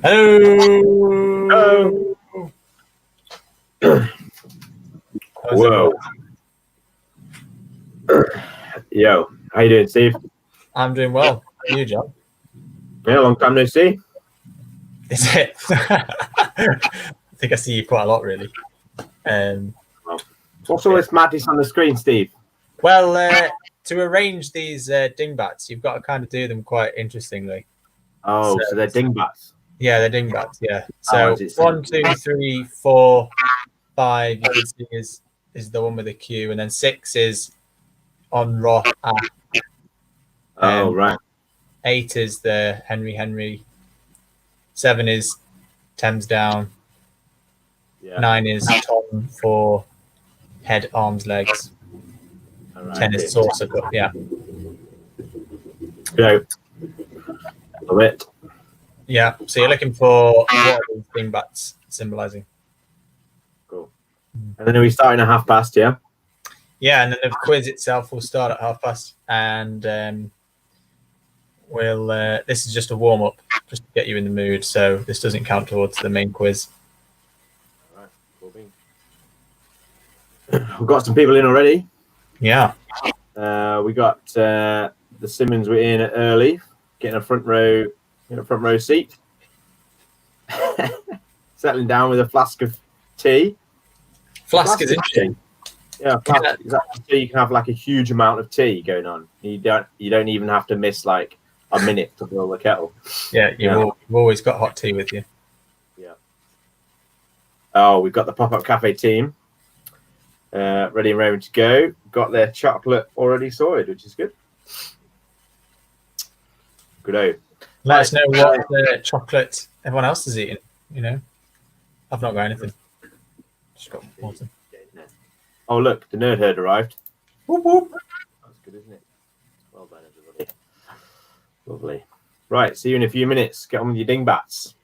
Hello. Oh, How's everyone? whoa. Yo, how you doing, Steve? I'm doing well. You, John? Yeah, long time no see. Is it? I think I see you quite a lot, really. Um, What's all this madness on the screen, Steve? well, to arrange these dingbats, you've got to kind of do them quite interestingly. So, Oh, so they're dingbats. yeah, they're dingbats. Yeah. Oh, So as it says. 1, 2, 3, 4, 5. You can see is the one with the Q, and then 6 is on Raw. Oh, Um, right. 8 is the Henry Henry. 7 is Thames Down. Yeah. 9 is Tom for head, arms, legs. All right. 10 is saucer cup. Yeah. Go. Love it. Yeah. So you're looking for what are these dingbats symbolizing? Cool. And then are we starting at past? Yeah. Yeah. And then the quiz itself will start at past. And this is just a warm up just to get you in the mood. So this doesn't count towards the main quiz. All right. Cool beans. We've got some people in already. Yeah. We got the Simmons were in early, getting a front row seat. Settling down with a flask of tea. Flask is interesting. Yeah, flask. So you can have like a huge amount of tea going on. You don't even have to miss like a minute to boil the kettle. Yeah. You've always got hot tea with you. Yeah. Oh, we've got the pop-up cafe team ready and raring to go. Got their chocolate already sorted, which is good. Good. Let us know what the chocolate everyone else is eating. You know, I've not got anything. Just got water. Oh, look, the nerd herd arrived. Whoop, whoop. That's good, isn't it? Well done, everybody. Lovely. Right, see you in a few minutes. Get on with your dingbats.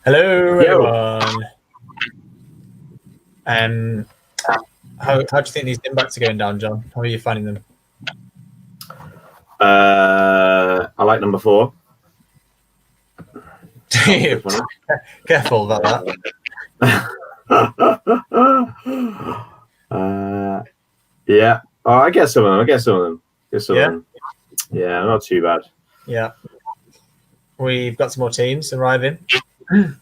Hello, Yo. everyone. How do you think these Dimbats are going down, John? How are you finding them? I like number 4. Careful about that. Yeah. Oh, I get some of them. Yeah? Yeah, not too bad. Yeah. We've got some more teams arriving. We've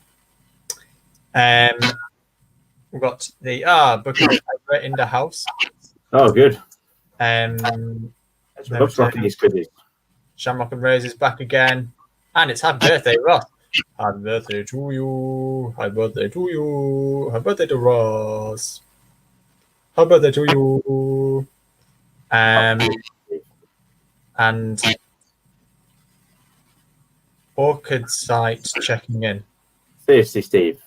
got the Booker in the house. Oh, good. Loves rocking these quizzes. Shamrock and Rose is back again. And it's happy birthday, Ross. Happy birthday to you. Happy birthday to you. Happy birthday to Ross. Happy birthday to you. And Orchid site checking in. Seriously, Steve.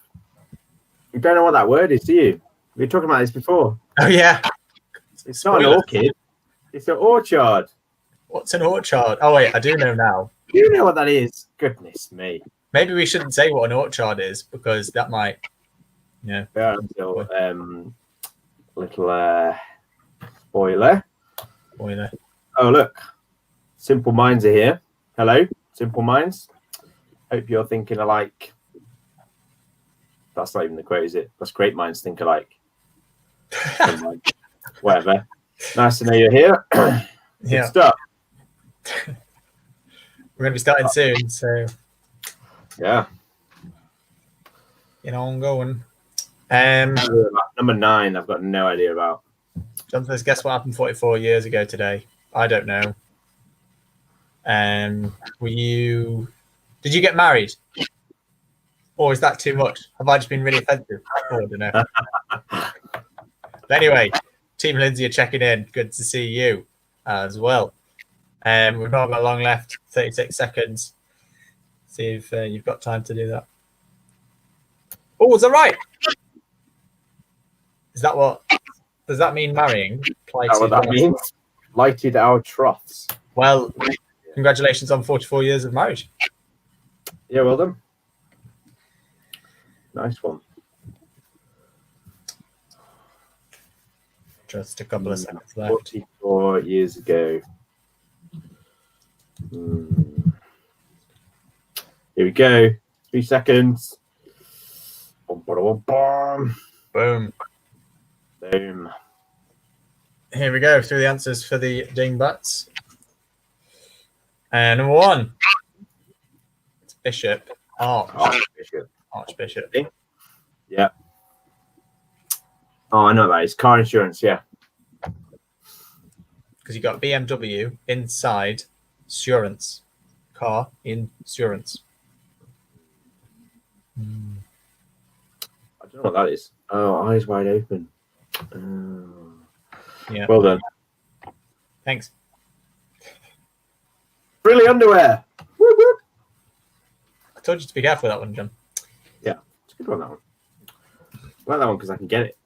You don't know what that word is, do you? We were talking about this before. Oh, yeah. It's not an orchid. It's an orchard. What's an orchard? Oh, wait, I do know now. You know what that is? Goodness me. Maybe we shouldn't say what an orchard is because that might, Little spoiler. Spoiler. Oh, look. Simple Minds are here. Hello, Simple Minds. Hope you're thinking alike. That's not even the quote, is it? That's Great Minds Think Alike. Whatever. Nice to know you're here. Yeah. Good stuff. We're going to be starting soon, so Yeah. I'm going. Number 9, I've got no idea about. Jonathan, guess what happened 44 years ago today? I don't know. Did you get married? Or is that too much? Have I just been really offensive? Oh, I don't know. But anyway, Team Lindsay are checking in. Good to see you as well. We've not got long left, 36 seconds. See if you've got time to do that. Oh, is that right? Is that what? Does that mean marrying? Is that what that means? Lighted our troughs. Well, congratulations on 44 years of marriage. Yeah, well done. Nice one. Just a couple of seconds left. 44 years ago. Here we go. 3 seconds. Boom, boom, boom. Boom. Boom. Here we go through the answers for the Dingbats. Number 1. It's Bishop. Archbishop. Yeah. Oh, I know that. It's car insurance, yeah. Because you got BMW inside insurance. Car insurance. I don't know what that is. Oh, eyes wide open. Yeah. Well done. Thanks. Frilly underwear. Woo woo. I told you to be careful with that one, John. Yeah, it's a good one, that one. I like that one because I can get it.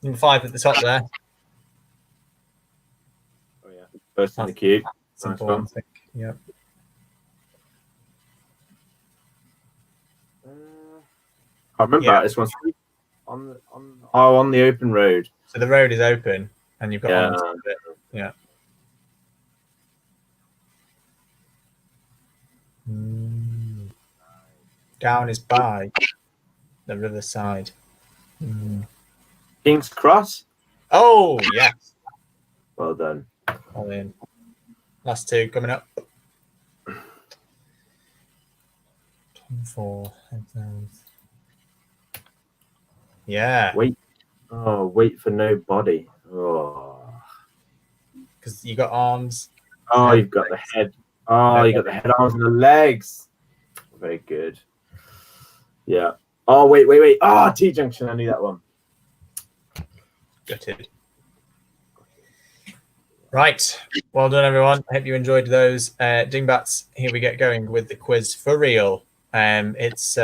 Number 5 at the top there. Oh, yeah. First in the queue. Simple Nice one, one. I think. Yeah. I remember this one. On the open road. So the road is open and you've got Yeah. arms a bit. Yeah. Down is by the riverside. King's Cross. Oh, yes. Well done. All in. Last 2 coming up. 24. Yeah. Wait for nobody. Oh. Because you got arms. Oh, you've got the head. Oh, you got the head, arms, and the legs. Very good. Yeah. Oh, wait. Oh, T-junction. I knew that one. Gutted. Right. Well done, everyone. I hope you enjoyed those Dingbats. Here we get going with the quiz for real. It's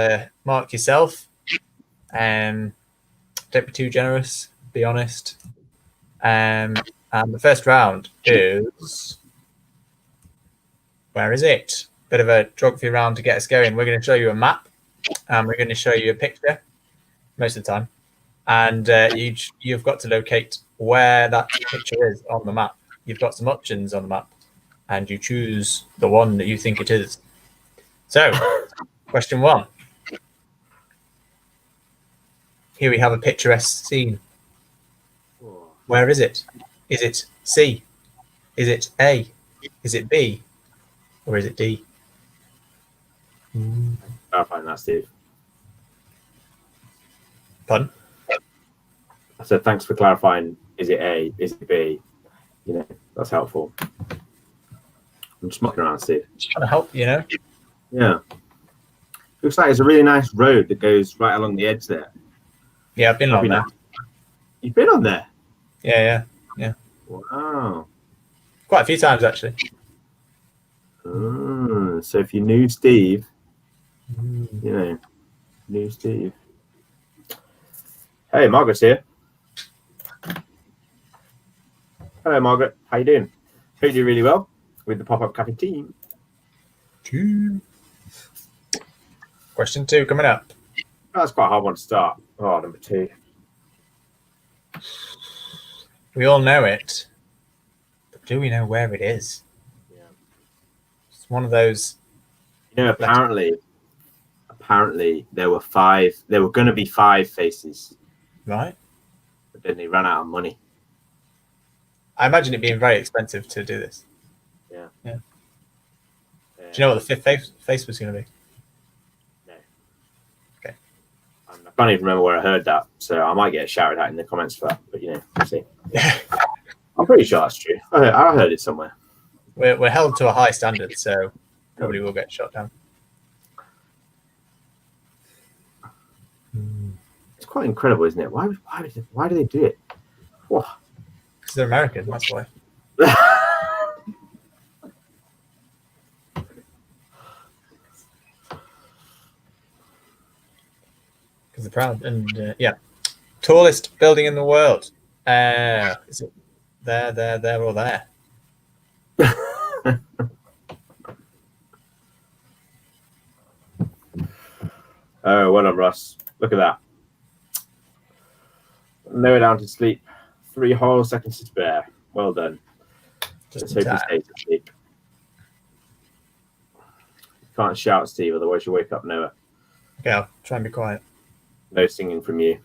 mark yourself. Don't be too generous. Be honest. And the first round is... Where is it? bit of a geography round to get us going. We're going to show you a map, and we're going to show you a picture most of the time, and you've got to locate where that picture is on the map. You've got some options on the map, and you choose the one that you think it is. So, question 1. Here we have a picturesque scene. Where is it? Is it C? Is it A? Is it B? Or is it D? I'll find that, Steve. Pardon? I said, thanks for clarifying. Is it A? Is it B? You know, that's helpful. I'm just mucking around, Steve. Just trying to help, you know? Yeah. Looks like it's a really nice road that goes right along the edge there. Yeah, I've been on there. You've been on there? Yeah. Wow. Quite a few times, actually. So if you knew Steve, you know, knew Steve. Hey, Margaret's here. Hello, Margaret. How you doing? Hope you do really well with the Pop-Up Cafe team. Question 2 coming up. That's quite a hard one to start. Oh, number 2. We all know it, but do we know where it is? Yeah. It's one of those. You know, apparently there were going to be 5 faces, Right. but then they ran out of money. I imagine it being very expensive to do this. Yeah. Do you know what the 5th face was going to be? No. Okay. I can't even remember where I heard that, so I might get shouted at in the comments for that. But you know, we'll see. I'm pretty sure that's true. I heard it somewhere. We're held to a high standard, so probably will get shot down. It's quite incredible, isn't it? Why do they do it? Whoa. Because they're American, that's why. Because they're proud. And yeah, tallest building in the world. Is it there, or there? Oh, well done, Russ. Look at that. Lower down to sleep. 3 whole seconds to spare. Well done. Let's hope he stays asleep. You can't shout, Steve, otherwise you'll wake up Noah. Okay, I'll try and be quiet. No singing from you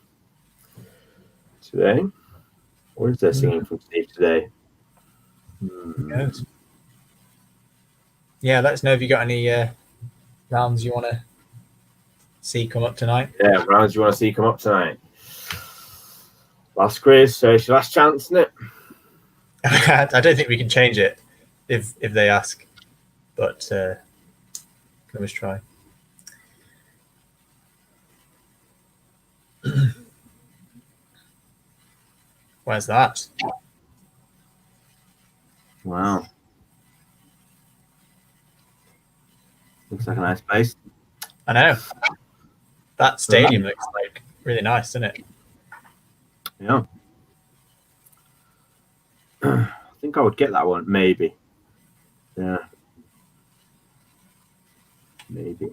today. Or is there singing from Steve today? Who knows? Yeah, let us know if you got any rounds you want to see come up tonight. Yeah, rounds you want to see come up tonight. Last quiz, so it's your last chance, isn't it? I don't think we can change it if they ask, but can always try. Where's that? Wow. Looks like a nice place. I know. That stadium looks like really nice, doesn't it? Yeah. I think I would get that one, maybe. Yeah. Maybe.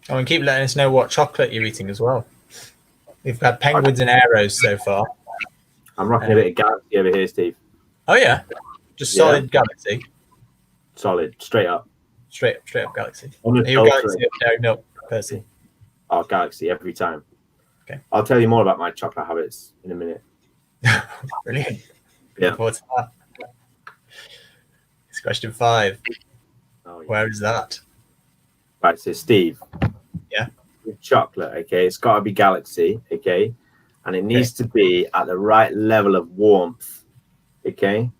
Oh, and keep letting us know what chocolate you're eating as well. We've had penguins and arrows so far. I'm rocking a bit of Galaxy over here, Steve. Oh yeah, just solid Galaxy. Solid, straight up. Straight up Galaxy. Are you Galaxy or Dairy Milk, Percy? Oh, Galaxy every time. Okay. I'll tell you more about my chocolate habits in a minute. Brilliant. Yeah. Looking forward to that. It's question 5. Oh, yeah. Where is that? Right, so Steve. Yeah. With chocolate, okay, it's got to be Galaxy, okay, and it needs to be at the right level of warmth, okay.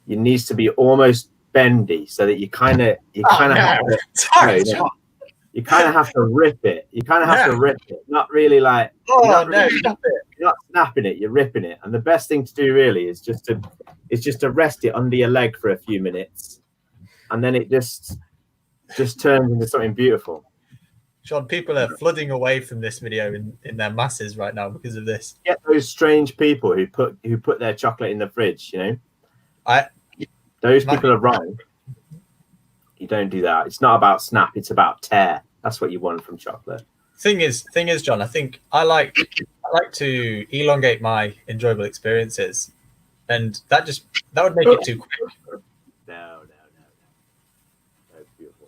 It needs to be almost bendy so that you kind of have to, you kind of have to rip it. You kind of have to rip it, not really like. Oh no! You're not snapping it. You're ripping it, and the best thing to do really is just to rest it under your leg for a few minutes, and then it just turns into something beautiful. Sean, people are flooding away from this video in their masses right now because of this. Get those strange people who put their chocolate in the fridge. You know, those people are wrong. You don't do that. It's not about snap. It's about tear. That's what you want from chocolate. Thing is, John, I think I like to elongate my enjoyable experiences, and that would make it too quick. No. That's beautiful.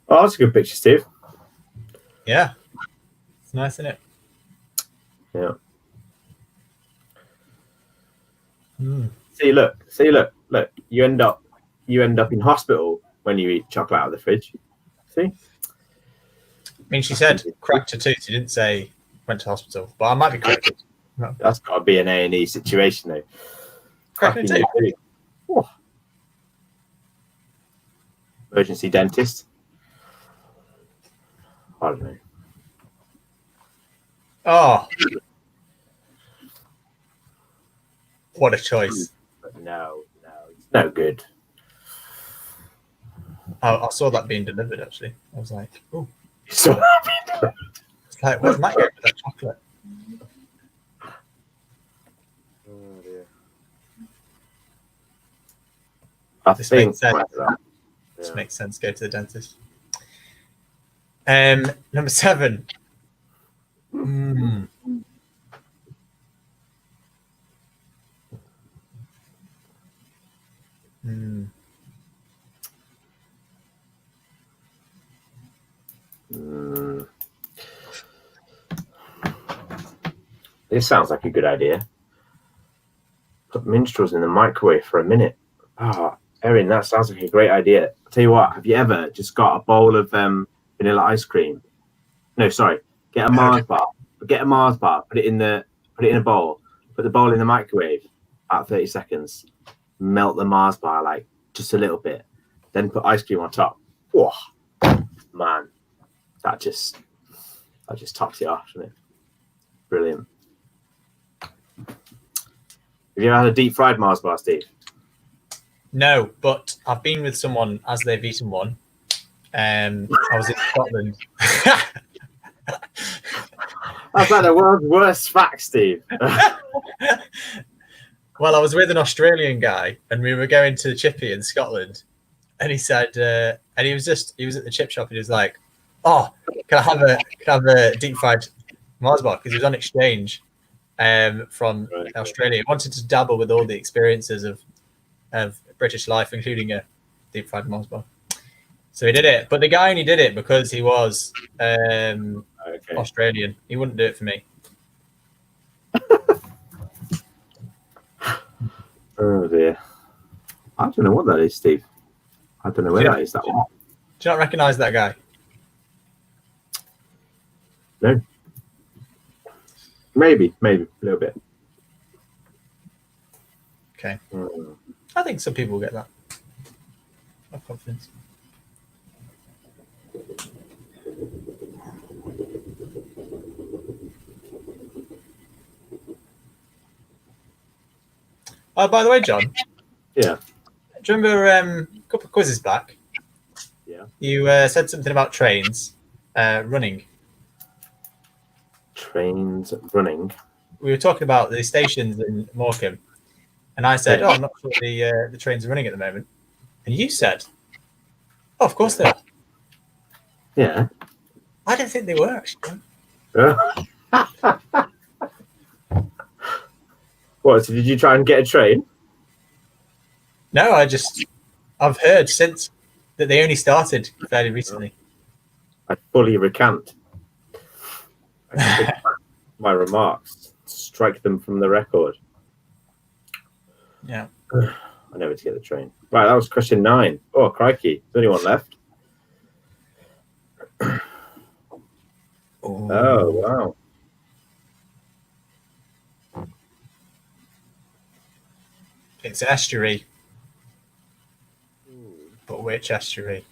Oh, that's a good picture, Steve. Yeah, it's nice, isn't it? Yeah. Mm. See, look. You end up in hospital when you eat chocolate out of the fridge. See? I mean, she said cracked her tooth. She didn't say went to hospital, but I might be corrected. No. That's got to be an A&E situation, though. Cracking a tooth. Oh. Emergency dentist. I don't know. Oh, what a choice! No, it's no good. I saw that being delivered. Actually, I was like, "Oh, So it's like where's Matt going with that chocolate?" oh, dear. I This think makes sense. yeah. This makes sense. Go to the dentist. Number 7. Mm. Mm. This sounds like a good idea. Put minstrels in the microwave for a minute. Ah, Erin, that sounds like a great idea. I'll tell you what, have you ever just got a bowl of vanilla ice cream? No, sorry. Get a Mars bar. Put it in a bowl. Put the bowl in the microwave at 30 seconds. Melt the Mars bar like just a little bit. Then put ice cream on top. Whoa, man, that just tops it off, doesn't it? Brilliant. Have you ever had a deep fried Mars bar, Steve? No, but I've been with someone as they've eaten one. I was in Scotland. That's like the world's worst fact, Steve. Well, I was with an Australian guy, and we were going to Chippy in Scotland, and he said, and he was at the chip shop, and he was like, "Oh, can I have a deep fried Mars bar?" Because he was on exchange from Australia. He wanted to dabble with all the experiences of British life, including a deep fried Mars bar. So he did it, but the guy only did it because he was Australian. He wouldn't do it for me. Oh dear. I don't know what that is, Steve. I don't know where that is. That one. Do you not recognise that guy? No. Maybe a little bit. Okay. I think some people will get that. I have confidence. Oh, by the way, John. Yeah. Do you remember a couple of quizzes back? Yeah. You said something about trains running. Trains running. We were talking about the stations in Morecambe, and I said, "Oh, I'm not sure the trains are running at the moment," and you said, "Oh, of course they are." Yeah. I didn't think they were actually. What? So did you try and get a train? No, I've heard since that they only started fairly recently. I fully recant my remarks. Strike them from the record. Yeah. I never to get the train. Right, that was question 9. Oh, crikey. There's only one left. Oh, wow. It's estuary. But which estuary?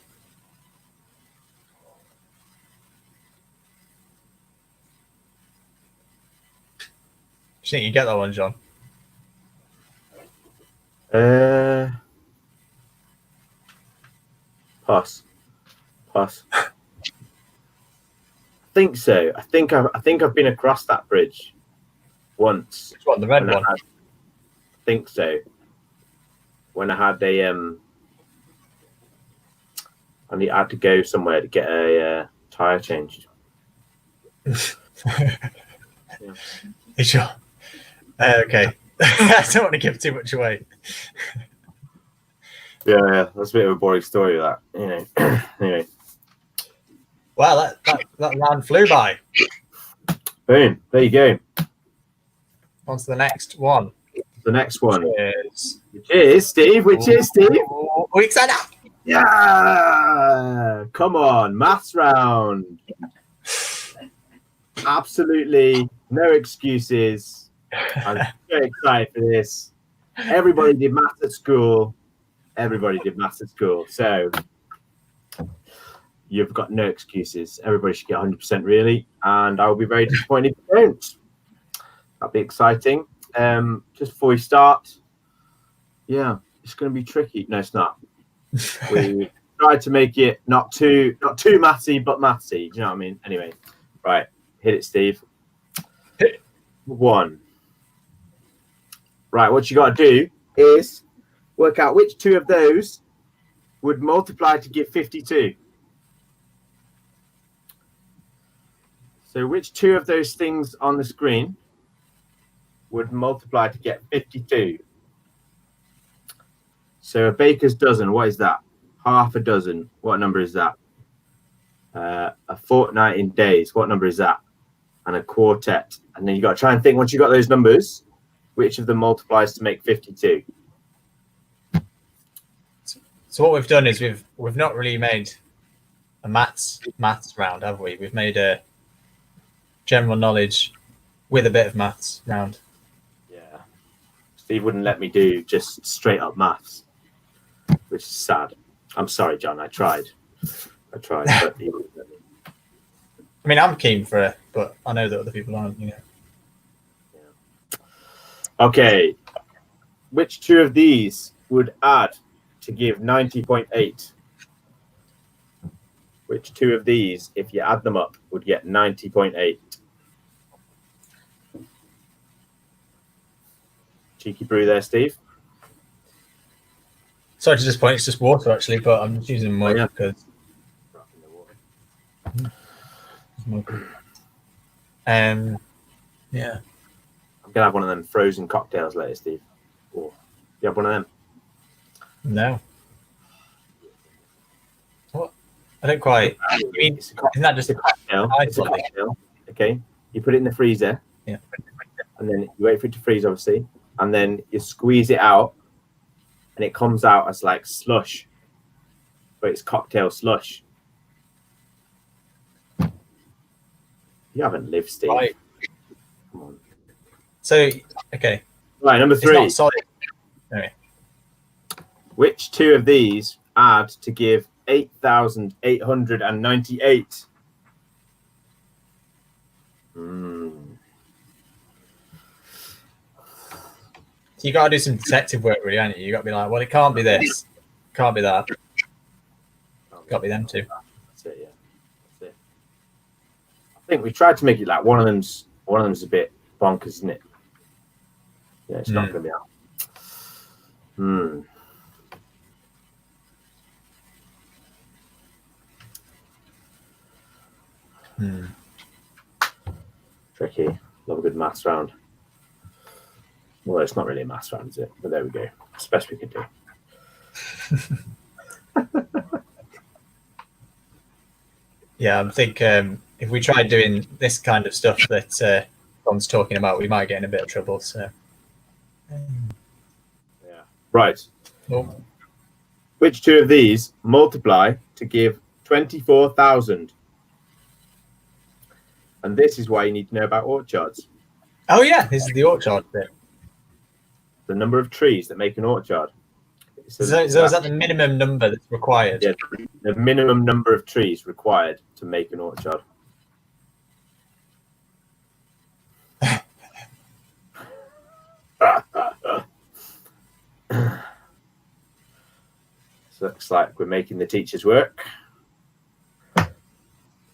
Do you think you get that one, John? Pass. think so. I think I've been across that bridge once. Which one? The red when one? I think so. When I had I had to go somewhere to get a tire changed. You sure? Okay. I don't want to give too much away. Yeah, that's a bit of a boring story, that. Anyway. Wow, that round flew by. Boom. There you go. On to the next one. The next one. Cheers. Which is Steve. Week set up. Yeah. Come on, maths round. Absolutely no excuses. I'm so excited for this. Everybody did maths at school. So you've got no excuses. Everybody should get 100% really. And I will be very disappointed if you don't. That'll be exciting. Just before we start, yeah, it's going to be tricky. No, it's not. We tried to make it not too mathsy, but mathsy. Do you know what I mean? Anyway, right. Hit it, Steve. Hit it. 1. Right, what you got to do is work out which two of those would multiply to give 52. So which two of those things on the screen would multiply to get 52? So a baker's dozen, what is that? Half a dozen, what number is that? A fortnight in days, what number is that? And a quartet. And then you got to try and think, once you got those numbers, which of them multiplies to make 52? So what we've done is we've not really made a maths round, have we? We've made a general knowledge with a bit of maths round. Yeah. Steve wouldn't let me do just straight up maths, which is sad. I'm sorry, John. I tried, but he wouldn't let me. I mean, I'm keen for it, but I know that other people aren't, you know. Yeah. Okay. Which two of these would add to give 90.8? Which two of these, if you add them up, would get 90.8? Cheeky brew there, Steve. Sorry to disappoint, it's just water actually, but I'm just using mud because. Yeah. I'm gonna have one of them frozen cocktails later, Steve. Or you have one of them? No. What? I don't quite. You mean, isn't that just a cocktail? It's a cocktail. Okay. You put it in the freezer. Yeah. And then you wait for it to freeze, obviously. And then you squeeze it out, and it comes out as like slush, but it's cocktail slush. You haven't lived, Steve. Right. Come on. So, okay. Right, number 3. It's not solid. Anyway. Which two of these add to give 8,898? So you got to do some detective work, really, haven't you? You got to be like, well, it can't be this, can't be that. Got to be them two. That's it, yeah. That's it. I think we tried to make it like one of them's a bit bonkers, isn't it? Yeah, it's not going to be out. Tricky. Love a good maths round. Well, it's not really a maths round, is it? But there we go. It's the best we could do. Yeah, I think if we tried doing this kind of stuff that Don's talking about, we might get in a bit of trouble. So, yeah. Right. Well, which two of these multiply to give 24,000? And this is why you need to know about orchards. Oh yeah, this is the orchard bit. The number of trees that make an orchard. So is that the minimum number that's required? Yeah, the minimum number of trees required to make an orchard. So looks like we're making the teachers work.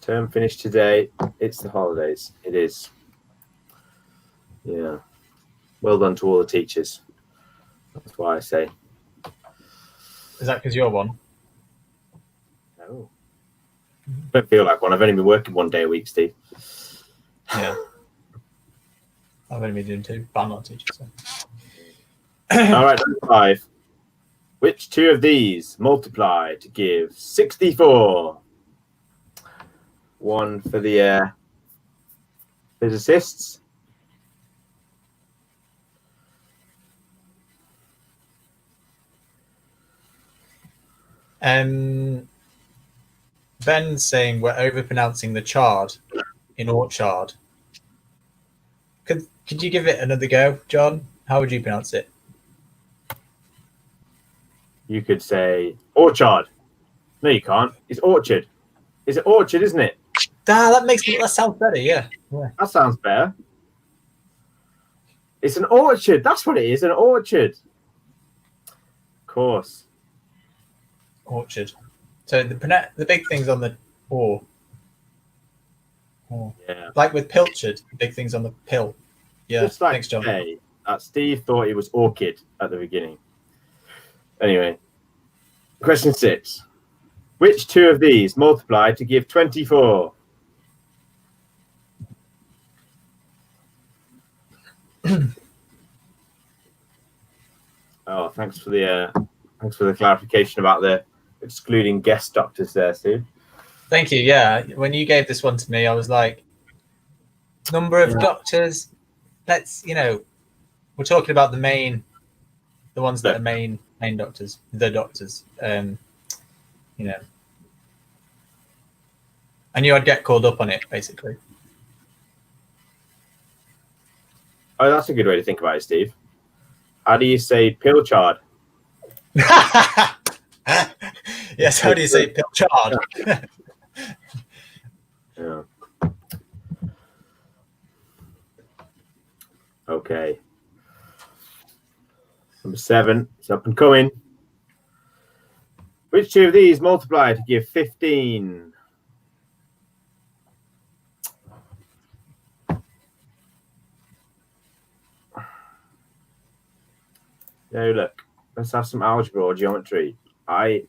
Term finished today. It's the holidays. It is. Yeah. Well done to all the teachers. That's why I say. Is that because you're one? No. Don't feel like one. I've only been working 1 day a week, Steve. Yeah. I've only been doing 2, but I'm not a teacher. So. All right, number 5. Which 2 of these multiply to give 64? One for the physicists. Ben's saying we're overpronouncing the chard in orchard. Could you give it another go, John? How would you pronounce it? You could say orchard. No, you can't. It's orchard. Is it orchard, isn't it? That sounds better, yeah. That sounds better. It's an orchard. That's what it is, an orchard. Of course. Orchard. So the big things on the or. Yeah. Like with pilchard, big things on the pill. Yeah. Just like thanks, John. Today, that Steve thought it was orchid at the beginning. Anyway, question 6. Which 2 of these multiply to give 24? Oh, thanks for the clarification about the excluding guest doctors there, Steve. Thank you. Yeah, when you gave this one to me, I was like, number of doctors. Let's, we're talking about the ones that are main doctors, the doctors. I knew I'd get called up on it, basically. Oh, that's a good way to think about it, Steve. How do you say pilchard? Yes, how do you say pilchard? Yeah. Okay. Number 7. It's up and coming. Which 2 of these multiply to give 15? No, look. Let's have some algebra or geometry. I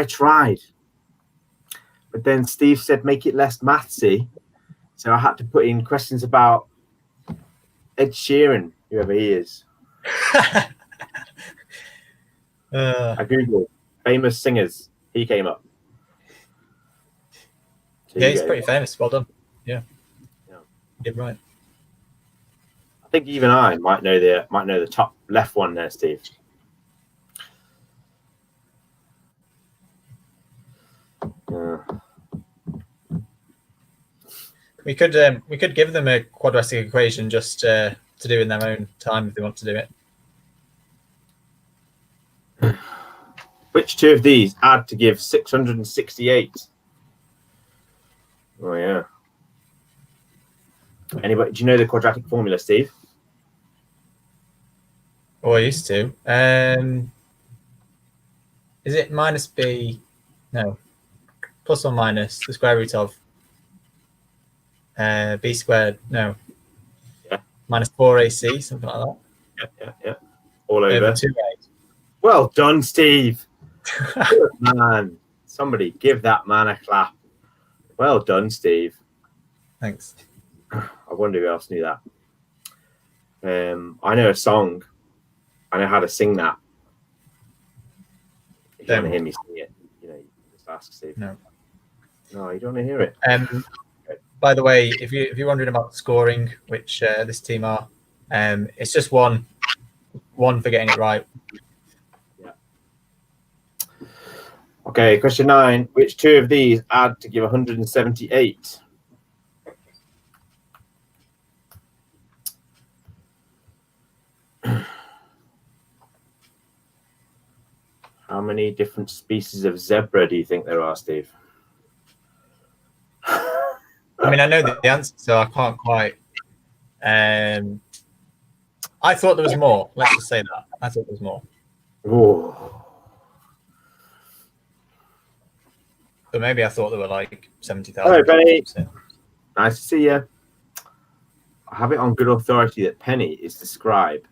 tried. But then Steve said make it less mathsy. So I had to put in questions about Ed Sheeran, whoever he is. I googled famous singers. He came up. So yeah, he's pretty famous. Well done. Yeah. Yeah. You did right. I think even I might know the top left one there, Steve. Yeah. We could give them a quadratic equation just to do in their own time if they want to do it. Which 2 of these add to give 668? Oh yeah. Anybody? Do you know the quadratic formula, Steve? Or I used to. Is it minus b? No. Plus or minus the square root of b squared? No. Yeah. Minus 4ac, something like that. Yeah. All over. Over 2a. Well done, Steve. Good man. Somebody give that man a clap. Well done, Steve. Thanks. I wonder who else knew that. I know a song. I know how to sing that. If you want to hear me sing it, just ask Steve. No, you don't want to hear it. By the way, if you're wondering about scoring, which this team are, it's just one for getting it right. Yeah. Okay, question 9. Which 2 of these add to give 178? How many different species of zebra do you think there are, Steve? I mean, I know the answer, so I can't quite. I thought there was more. Let's just say that. I thought there was more. Whoa. But maybe I thought there were like 70,000. Hello, Penny. So. Nice to see you. I have it on good authority that Penny is the scribe.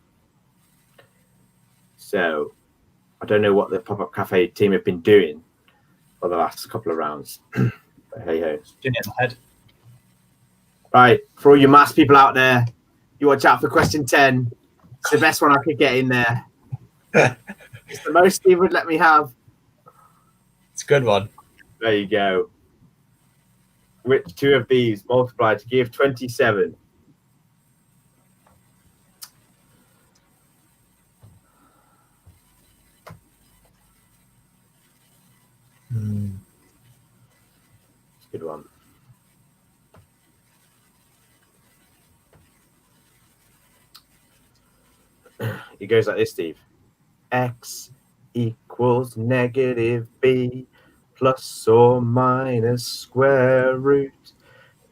So I don't know what the Pop-Up Cafe team have been doing for the last couple of rounds. But hey ho. Doing it in the head. Right, for all you maths people out there, you watch out for question 10. It's the best one I could get in there. It's the most Steve would let me have. It's a good one. There you go. Which two of these multiply to give 27? It's a good one. It goes like this, Steve. X equals negative b plus or minus square root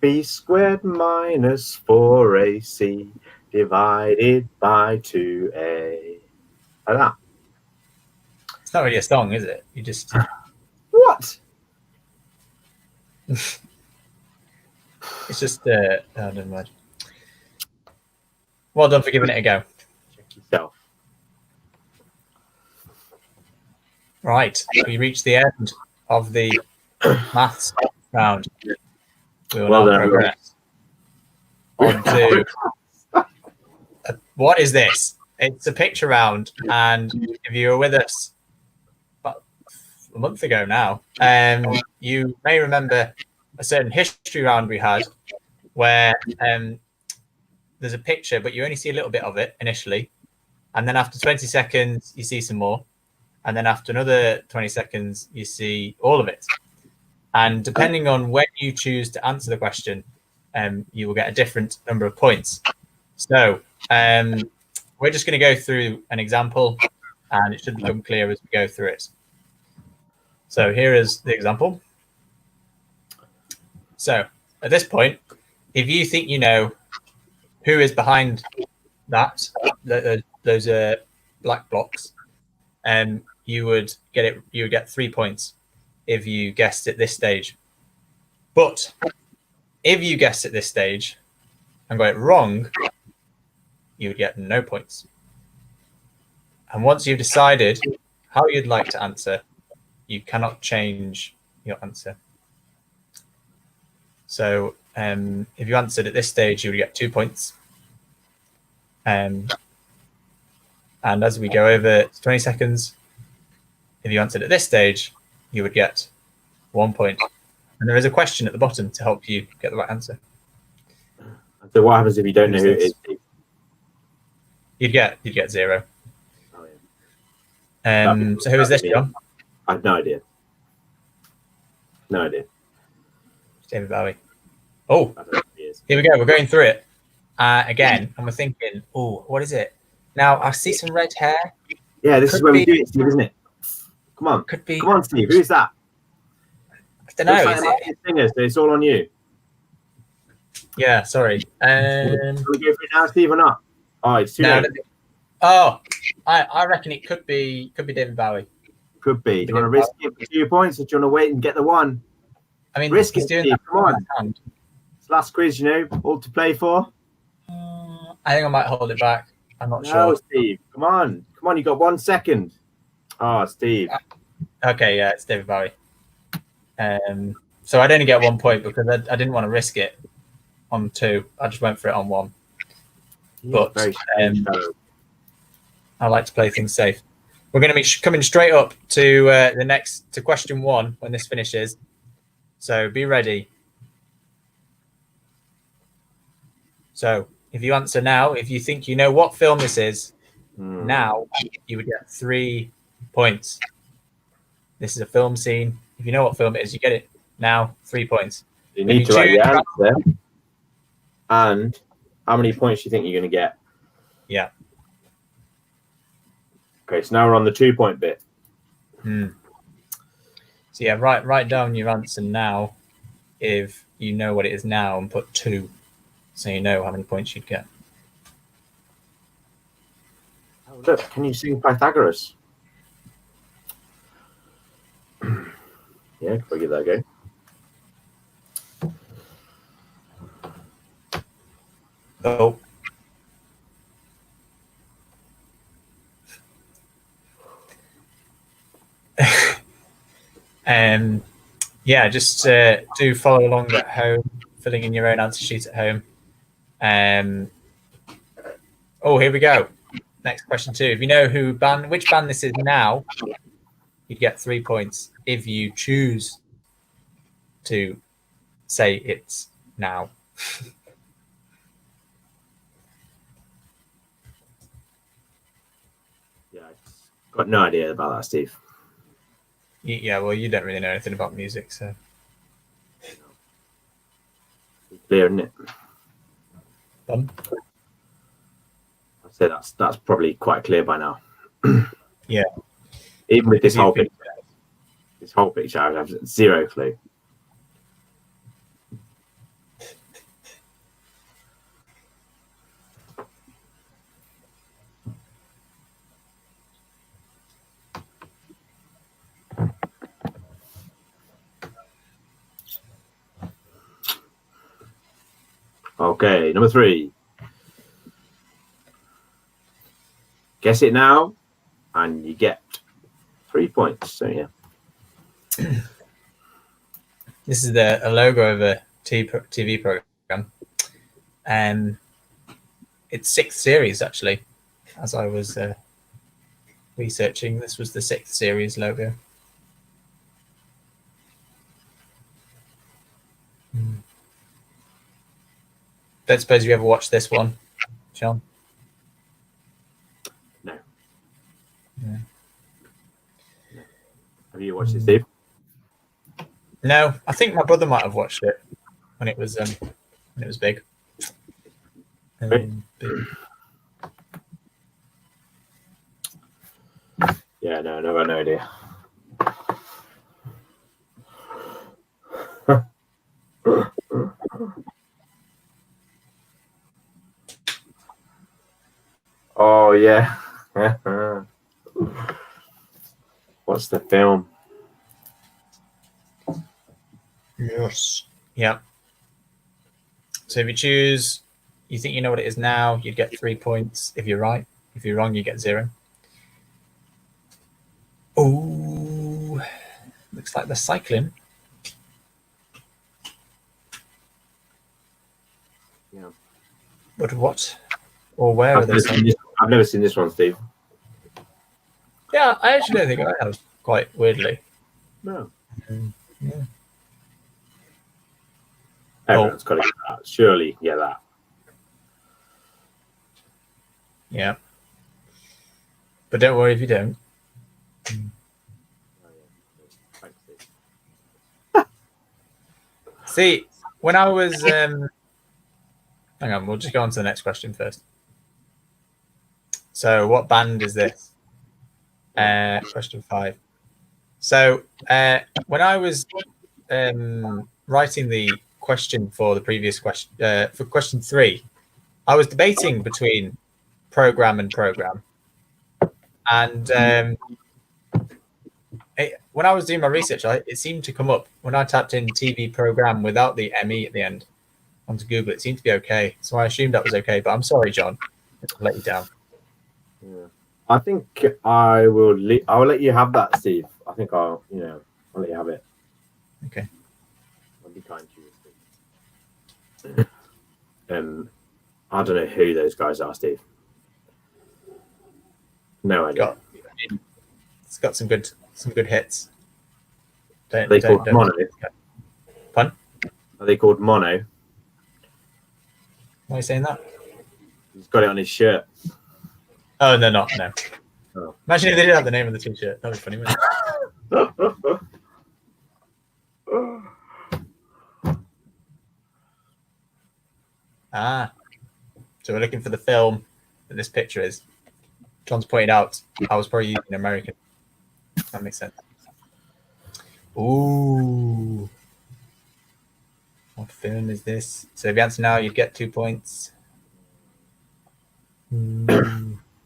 b squared minus 4ac divided by 2a. Like that. It's not really a song, is it? You just. What? It's just. Oh, never mind. Well done for giving it a go. Check yourself. Right, we reached the end of the maths round. We will Well now done. progress on to what is this? It's a picture round, and if you were with us about a month ago now, you may remember a certain history round we had where there's a picture, but you only see a little bit of it initially, and then after 20 seconds you see some more. And then after another 20 seconds, you see all of it. And depending on when you choose to answer the question, you will get a different number of points. So we're just going to go through an example, and it should become clear as we go through it. So here is the example. So at this point, if you think you know who is behind that, those black blocks, you would get it. You would get 3 points if you guessed at this stage. But if you guessed at this stage and got it wrong, you would get no points. And once you've decided how you'd like to answer, you cannot change your answer. So if you answered at this stage, you would get 2 points. And as we go over 20 seconds, if you answered at this stage, you would get 1 point. And there is a question at the bottom to help you get the right answer. So what happens if you don't know who it is? You'd get 0. Oh, yeah. So who is this, John? I have no idea. No idea. David Bowie. Oh, I don't know who he is. here we go. We're going through it again, and we're thinking, oh, what is it? Now, I see some red hair. Yeah, this is Could where we be- do it, Steve, isn't it? Come on. Could be. Come on, Steve. Who's that? I don't know. Looks like Is an it? Latin singer, so it's all on you. Yeah, sorry. Can we go for it now, Steve, or not? Oh, it's too No, late. I reckon it could be David Bowie. Could be. Do you want to risk it for 2 points, or do you want to wait and get the one? I mean, Risk he's it, doing Steve. that Come on. with his hand. It's last quiz, you know, all to play for. I think I might hold it back. I'm not No, sure. Steve. Come on. Come on, you got 1 second. Oh, Steve. Okay, yeah, it's David Bowie. So I'd only get 1 point because I didn't want to risk it on 2. I just went for it on 1. But, Very strange fellow. I like to play things safe. We're going to be coming straight up to to question 1 when this finishes. So be ready. So if you answer now, if you think you know what film this is, now you would get 3 points. This is a film scene. If you know what film it is, you get it now. 3 points. You need you to write choose- the answer and how many points do you think you're going to get? Yeah. Okay, so now we're on the 2 point bit. So yeah, write down your answer now if you know what it is now and put 2 so you know how many points you'd get. Oh, look, can you sing Pythagoras? Yeah, Yeah, could I give that a go? Oh. Yeah, just do follow along at home, filling in your own answer sheet at home. Oh, here we go. Next question 2. If you know which band this is now, you'd get 3 points. If you choose to say it's now. Yeah, I've got no idea about that, Steve. Yeah, well, you don't really know anything about music, so. Clear, isn't it? Fun. I'd say that's probably quite clear by now. Yeah. Even with this whole picture, I have zero clue. Okay, number 3. Guess it now, and you get 3 points. So yeah. This is a logo of a TV program. It's 6th series, actually. As I was researching, this was the 6th series logo. Don't suppose you ever watched this one, Sean? No. Yeah. Have you watched it, Steve? No, I think my brother might have watched it when it was big. Yeah, no, I've got no idea. Oh yeah. What's the film? Yes. Yeah. So if you choose, you think you know what it is now, you'd get 3 points if you're right. If you're wrong, you get 0. Oh, looks like they're cycling. Yeah. But what or where are they cycling? I've never seen this one, Steve. Yeah, I actually don't think I have, quite weirdly. No. Yeah. Everyone's got to get that. Surely, yeah, that. Yeah. But don't worry if you don't. See, when I was hang on, we'll just go on to the next question first. So what band is this? Question 5. So when I was writing the question for the previous question, for question 3, I was debating between program and program. And when I was doing my research, it seemed to come up when I tapped in TV program without the ME at the end onto Google. It seemed to be okay, so I assumed that was okay. But I'm sorry, John, I'll let you down. Yeah. I think I will. I will let you have that, Steve. I think I'll let you have it. Okay. I'll be kind to you, Steve. I don't know who those guys are, Steve. No idea. It's got some good hits. Are they called Mono? Pun? Are they called Mono? Why are you saying that? He's got it on his shirt. Oh, they're not. No. Oh. Imagine if they did have the name of the t-shirt. That'd be funny, wouldn't it? So we're looking for the film that this picture is. John's pointed out I was probably using American. That makes sense. Ooh. What film is this? So if you answer now, you'd get 2 points.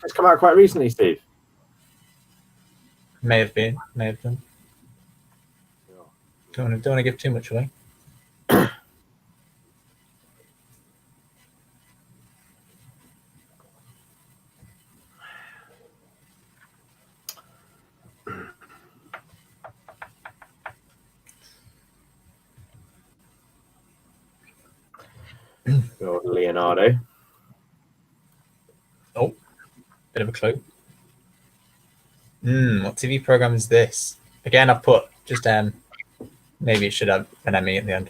It's come out quite recently, Steve. May have been. May have done. don't want to give too much away. Leonardo. Oh, bit of a clue. What TV program is this? Again, I've put just maybe it should have an Emmy at the end.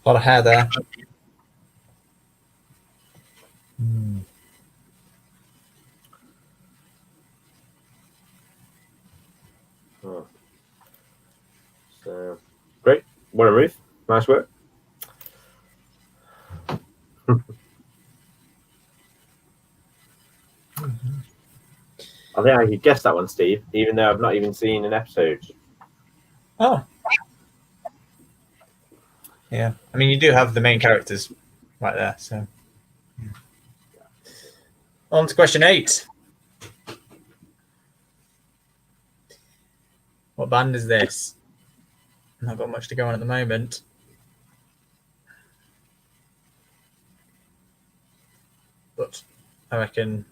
A lot of hair there. Oh. So great. What a Ruth. Nice work. I think I could guess that one, Steve, even though I've not even seen an episode. Oh. Yeah. I mean, you do have the main characters right there. So, on to question 8. What band is this? Not got much to go on at the moment. But I reckon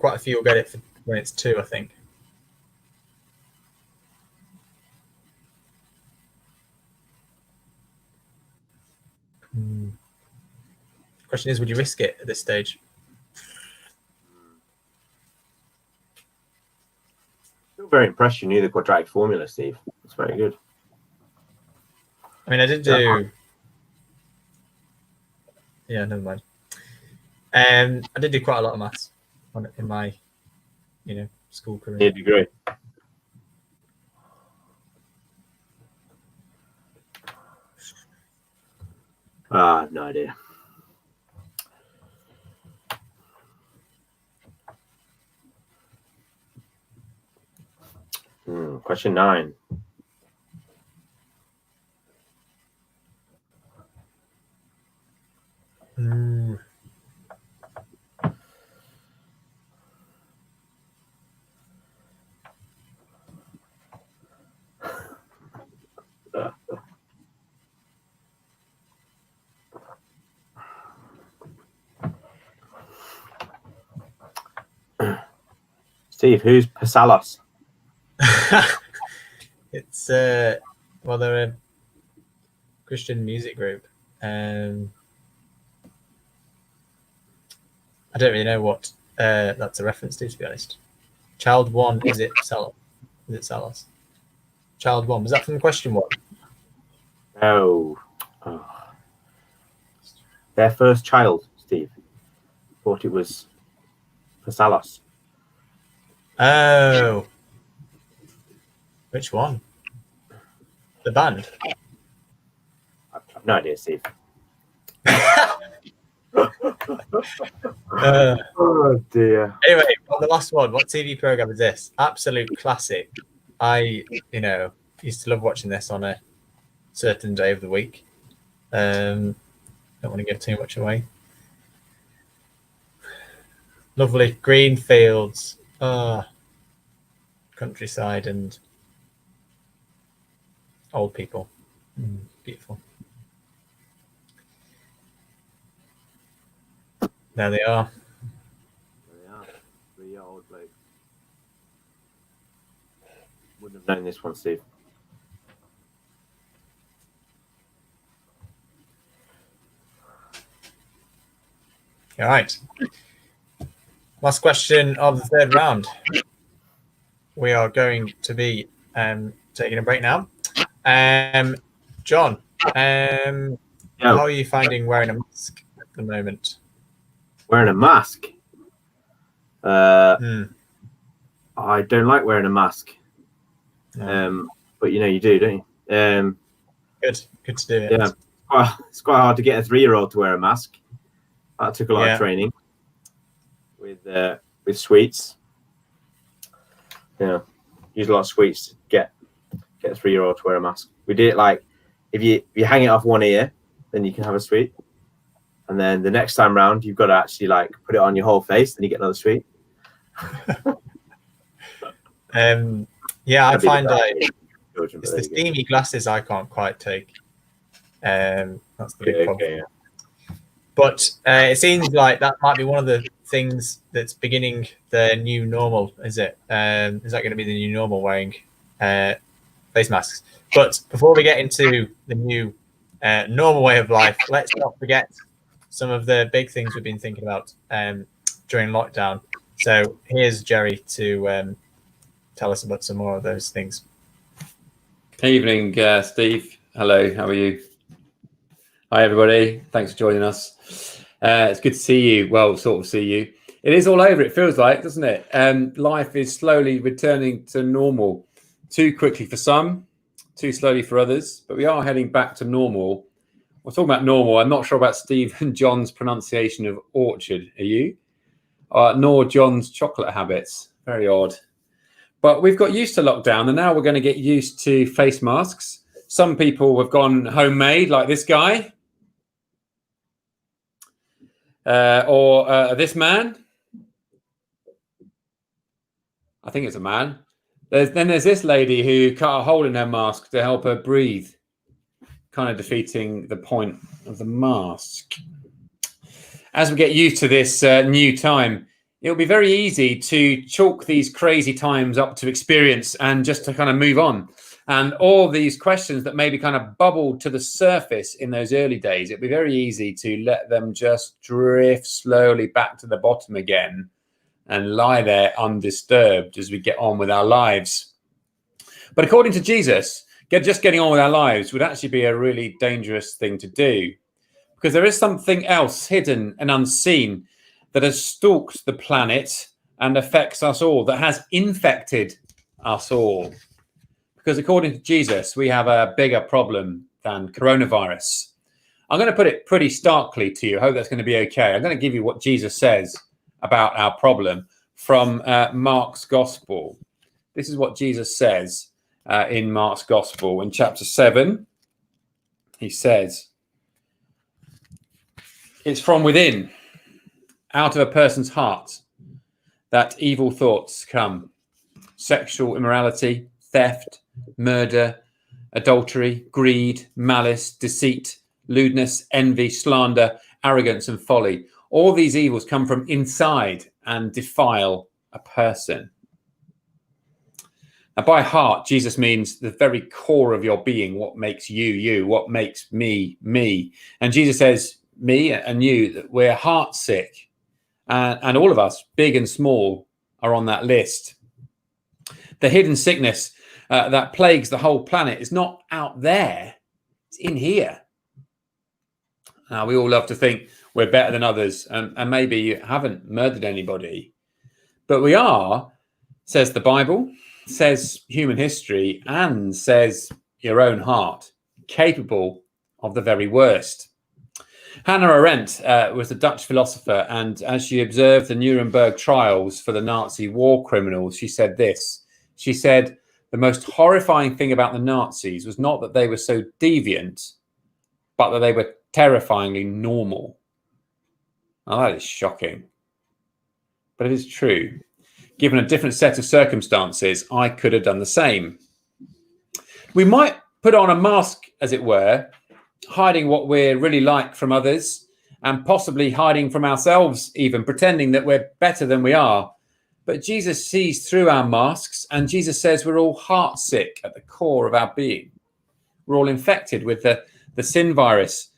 quite a few will get it when it's 2, I think. Question is, would you risk it at this stage? Still very impressed you knew the quadratic formula, Steve. It's very good. I mean, I did do. Yeah, never mind. I did do quite a lot of maths in my, school career. Yeah, degree. No idea. Question 9. Steve, who's Pasalos? It's they're a Christian music group. I don't really know what that's a reference to be honest. Child 1, is it Salos? Is it Salos? Child 1, was that from the question 1? Oh. Their first child, Steve. Thought it was Pasalos. Oh. Which one? The band? I've no idea, Steve. Oh dear. Anyway, on the last one, what TV program is this? Absolute classic. I, used to love watching this on a certain day of the week. Don't want to give too much away. Lovely green fields, countryside, and old people. Beautiful. There they are. There they are. 3-year-old bloke. Wouldn't have known this one, Steve. All right. Last question of the 3rd round. We are going to be taking a break now. John, how are you finding wearing a mask at the moment? Wearing a mask? I don't like wearing a mask. No. But you do, don't you? Good to do it. Yeah, it's quite hard to get a 3-year-old to wear a mask. That took a lot of training with sweets. Yeah, use a lot of sweets to get get a 3-year-old to wear a mask. We did it like if you hang it off one ear, then you can have a sweet. And then the next time round, you've got to actually like put it on your whole face, then you get another sweet. Yeah, I find Children, it's the steamy glasses I can't quite take. That's the big problem. Yeah. But it seems like that might be one of the things that's beginning the new normal, is it? Is that going to be the new normal, wearing face masks? But before we get into the new normal way of life, let's not forget some of the big things we've been thinking about during lockdown. So here's Jerry to tell us about some more of those things. Good evening, Steve. Hello, how are you? Hi, everybody. Thanks for joining us. It's good to see you. Well, sort of see you. It is all over, it feels like, doesn't it? Life is slowly returning to normal. Too quickly for some, too slowly for others, but we are heading back to normal. We're talking about normal. I'm not sure about Steve and John's pronunciation of orchard. Are you? Nor John's chocolate habits. Very odd. But we've got used to lockdown, and now we're going to get used to face masks. Some people have gone homemade, like this guy. Or this man. I think it's a man. Then there's this lady who cut a hole in her mask to help her breathe, kind of defeating the point of the mask. As we get used to this new time, it'll be very easy to chalk these crazy times up to experience and just to kind of move on. And all these questions that maybe kind of bubbled to the surface in those early days, it'd be very easy to let them just drift slowly back to the bottom again and lie there undisturbed as we get on with our lives. But according to Jesus, just getting on with our lives would actually be a really dangerous thing to do, because there is something else hidden and unseen that has stalked the planet and affects us all, that has infected us all. Because according to Jesus, we have a bigger problem than coronavirus. I'm going to put it pretty starkly to you. I hope that's going to be okay. I'm going to give you what Jesus says about our problem from Mark's Gospel. This is what Jesus says in Mark's Gospel. In chapter 7, he says, it's from within, out of a person's heart, that evil thoughts come. Sexual immorality, theft, murder, adultery, greed, malice, deceit, lewdness, envy, slander, arrogance, and folly. All these evils come from inside and defile a person. Now, by heart, Jesus means the very core of your being, what makes you, you, what makes me, me. And Jesus says, me and you, that we're heart sick. And all of us, big and small, are on that list. The hidden sickness that plagues the whole planet is not out there, it's in here. Now, we all love to think we're better than others, and maybe you haven't murdered anybody. But we are, says the Bible, says human history, and says your own heart, capable of the very worst. Hannah Arendt was a Dutch philosopher, and as she observed the Nuremberg trials for the Nazi war criminals, she said this. She said, the most horrifying thing about the Nazis was not that they were so deviant, but that they were terrifyingly normal. Now, that is shocking. But it is true. Given a different set of circumstances, I could have done the same. We might put on a mask, as it were, hiding what we're really like from others, and possibly hiding from ourselves, even pretending that we're better than we are. But Jesus sees through our masks, and Jesus says we're all heart sick at the core of our being. We're all infected with the sin virus,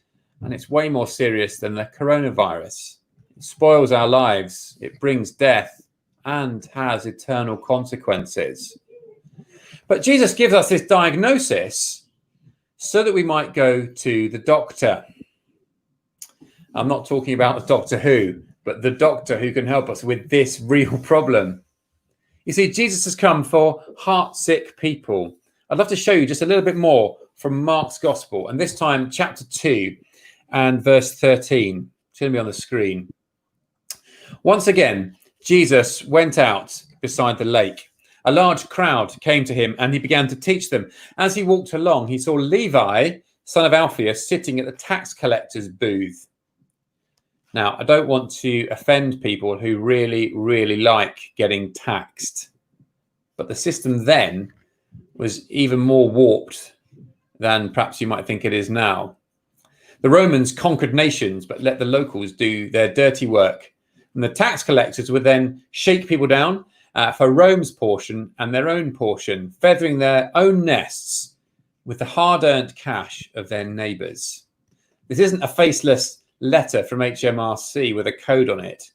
and it's way more serious than the coronavirus. It spoils our lives, it brings death, and has eternal consequences. But Jesus gives us this diagnosis so that we might go to the doctor. I'm not talking about the Doctor Who, but the doctor who can help us with this real problem. You see, Jesus has come for heart-sick people. I'd love to show you just a little bit more from Mark's Gospel, and this time chapter 2 and verse 13. It's going to be on the screen. Once again, Jesus went out beside the lake. A large crowd came to him and he began to teach them. As he walked along, he saw Levi, son of Alphaeus, sitting at the tax collector's booth. Now, I don't want to offend people who really, really like getting taxed. But the system then was even more warped than perhaps you might think it is now. The Romans conquered nations, but let the locals do their dirty work. And the tax collectors would then shake people down for Rome's portion and their own portion, feathering their own nests with the hard-earned cash of their neighbours. This isn't a faceless letter from HMRC with a code on it.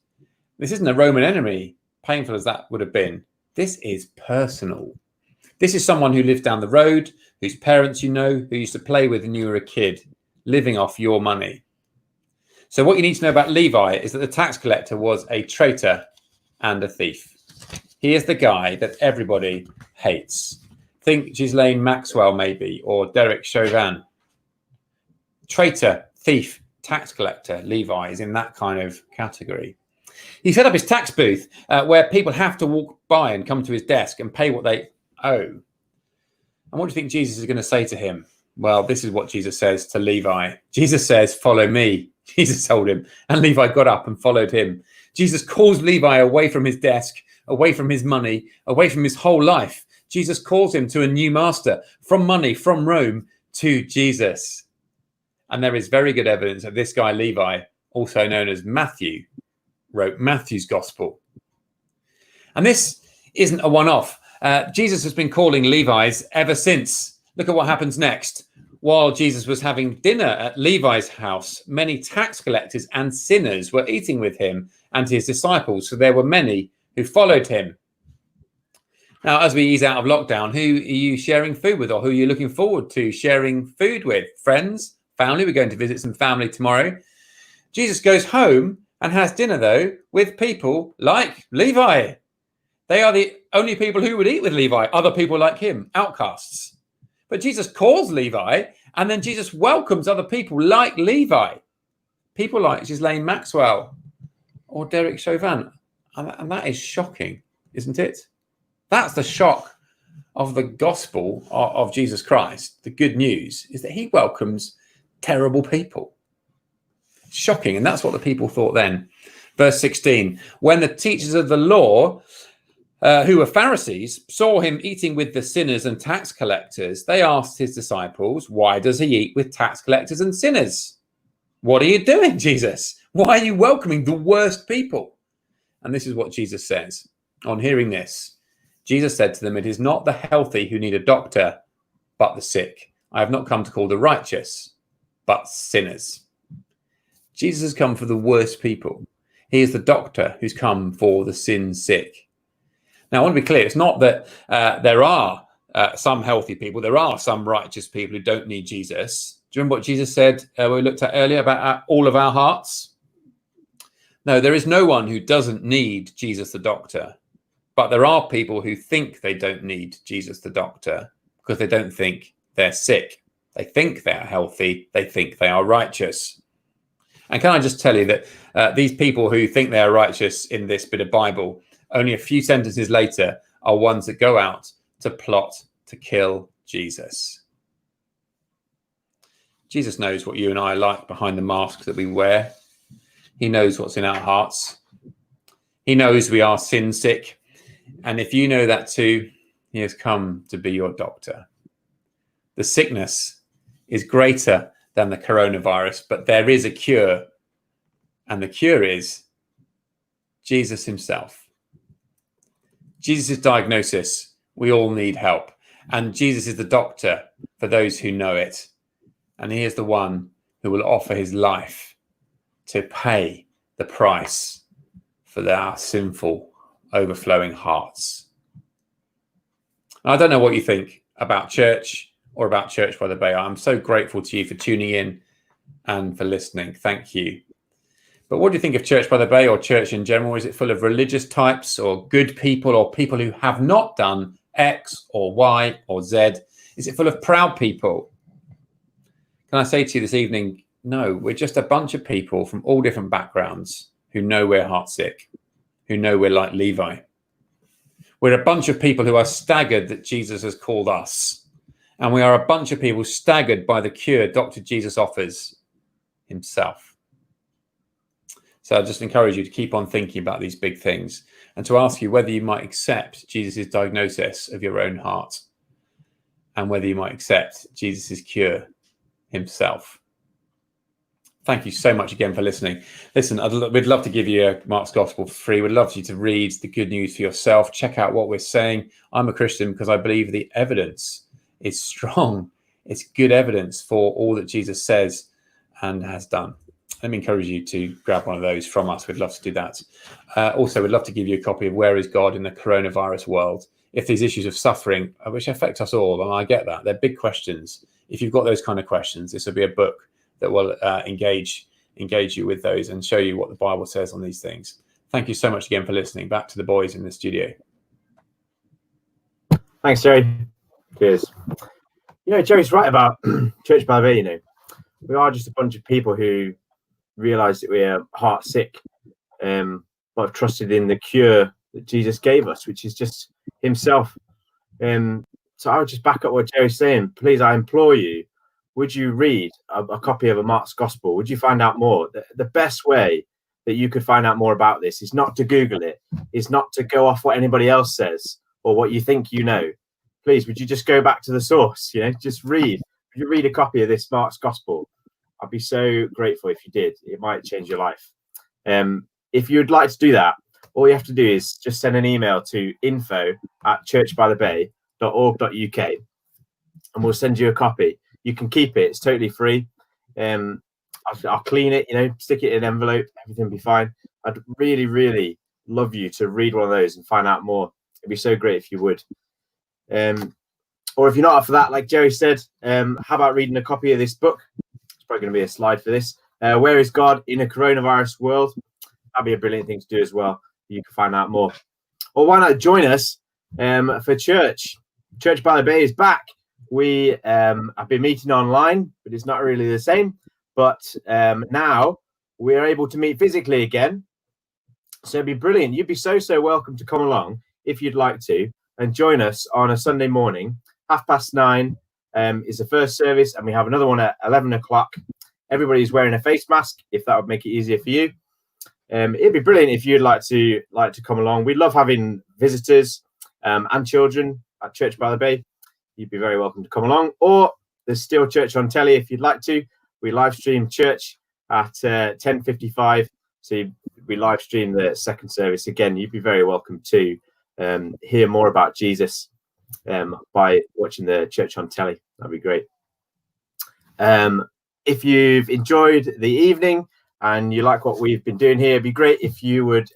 This isn't a Roman enemy, painful as that would have been. This is personal. This is someone who lives down the road, whose parents you know, who used to play with when you were a kid, living off your money. So what you need to know about Levi is that the tax collector was a traitor and a thief. He is the guy that everybody hates. Think Ghislaine Maxwell maybe, or Derek Chauvin. Traitor, thief, tax collector, Levi is in that kind of category. He set up his tax booth where people have to walk by and come to his desk and pay what they owe. And what do you think Jesus is going to say to him? Well, this is what Jesus says to Levi. Jesus says, "Follow me." Jesus told him, and Levi got up and followed him. Jesus calls Levi away from his desk, away from his money, away from his whole life. Jesus calls him to a new master, from money, from Rome, to Jesus. And there is very good evidence that this guy, Levi, also known as Matthew, wrote Matthew's gospel. And this isn't a one-off. Jesus has been calling Levi's ever since. Look at what happens next. While Jesus was having dinner at Levi's house, many tax collectors and sinners were eating with him and his disciples. So there were many who followed him. Now, as we ease out of lockdown, who are you sharing food with, or who are you looking forward to sharing food with? Friends, family? We're going to visit some family tomorrow. Jesus goes home and has dinner, though, with people like Levi. They are the only people who would eat with Levi, other people like him, outcasts. But Jesus calls Levi, and then Jesus welcomes other people like Levi, people like Ghislaine Maxwell or Derek Chauvin. And that is shocking, isn't it? That's the shock of the gospel of Jesus Christ. The good news is that he welcomes terrible people. Shocking. And that's what the people thought then. Verse 16, when the teachers of the law, who were Pharisees, saw him eating with the sinners and tax collectors, they asked his disciples, why does he eat with tax collectors and sinners? What are you doing, Jesus? Why are you welcoming the worst people? And this is what Jesus says. On hearing this, Jesus said to them, it is not the healthy who need a doctor, but the sick. I have not come to call the righteous, but sinners. Jesus has come for the worst people. He is the doctor who's come for the sin sick. Now, I want to be clear. It's not that there are some healthy people. There are some righteous people who don't need Jesus. Do you remember what Jesus said we looked at earlier about all of our hearts? No, there is no one who doesn't need Jesus the doctor. But there are people who think they don't need Jesus the doctor because they don't think they're sick. They think they're healthy. They think they are righteous. And can I just tell you that these people who think they are righteous in this bit of Bible, only a few sentences later, are ones that go out to plot to kill Jesus. Jesus knows what you and I like behind the masks that we wear. He knows what's in our hearts. He knows we are sin sick. And if you know that too, he has come to be your doctor. The sickness is greater than the coronavirus, but there is a cure. And the cure is Jesus himself. Jesus' diagnosis, we all need help. And Jesus is the doctor for those who know it. And he is the one who will offer his life to pay the price for our sinful, overflowing hearts. I don't know what you think about church or about Church by the Bay. I'm so grateful to you for tuning in and for listening. Thank you. But what do you think of Church by the Bay or church in general? Is it full of religious types or good people or people who have not done X or Y or Z? Is it full of proud people? Can I say to you this evening, no, we're just a bunch of people from all different backgrounds who know we're heartsick, who know we're like Levi. We're a bunch of people who are staggered that Jesus has called us. And we are a bunch of people staggered by the cure Dr. Jesus offers himself. So I just encourage you to keep on thinking about these big things and to ask you whether you might accept Jesus' diagnosis of your own heart and whether you might accept Jesus' cure himself. Thank you so much again for listening. Listen, we'd love to give you a Mark's Gospel for free. We'd love you to read the good news for yourself. Check out what we're saying. I'm a Christian because I believe the evidence is strong. It's good evidence for all that Jesus says and has done. Let me encourage you to grab one of those from us. We'd love to do that. Also, we'd love to give you a copy of Where is God in the Coronavirus World? If these issues of suffering, which affect us all, and I get that, they're big questions. If you've got those kind of questions, this will be a book that will engage you with those and show you what the Bible says on these things. Thank you so much again for listening. Back to the boys in the studio. Thanks, Jerry. Cheers. Jerry's right about Church by the Bay. We are just a bunch of people who realise that we're heart sick, but have trusted in the cure that Jesus gave us, which is just himself. So I would just back up what Jerry's saying. Please, I implore you, would you read a copy of a Mark's Gospel? Would you find out more? The best way that you could find out more about this is not to Google it, is not to go off what anybody else says or what you think you know. Please, would you just go back to the source? Just read. Would you read a copy of this Mark's Gospel? I'd be so grateful if you did. It might change your life. If you'd like to do that, all you have to do is just send an email to info@churchbythebay.org.uk and we'll send you a copy. You can keep it. It's totally free. I'll clean it, stick it in an envelope. Everything will be fine. I'd really, really love you to read one of those and find out more. It'd be so great if you would. Or if you're not up for that, like Jerry said, how about reading a copy of this book? It's probably going to be a slide for this. Where is God in a Coronavirus World? That'd be a brilliant thing to do as well. You can find out more. Or why not join us for church? Church by the Bay is back. We have been meeting online, but it's not really the same. But now we are able to meet physically again. So it'd be brilliant. You'd be so welcome to come along if you'd like to and join us on a Sunday morning. 9:30 is the first service, and we have another one at 11 o'clock. Everybody's wearing a face mask, if that would make it easier for you. It'd be brilliant if you'd like to come along. We love having visitors and children at Church by the Bay. You'd be very welcome to come along. Or there's still church on telly if you'd like to. We live stream church at 10:55. So we live stream the second service again. You'd be very welcome to hear more about Jesus by watching the church on telly. That'd be great. If you've enjoyed the evening and you like what we've been doing here, it'd be great if you would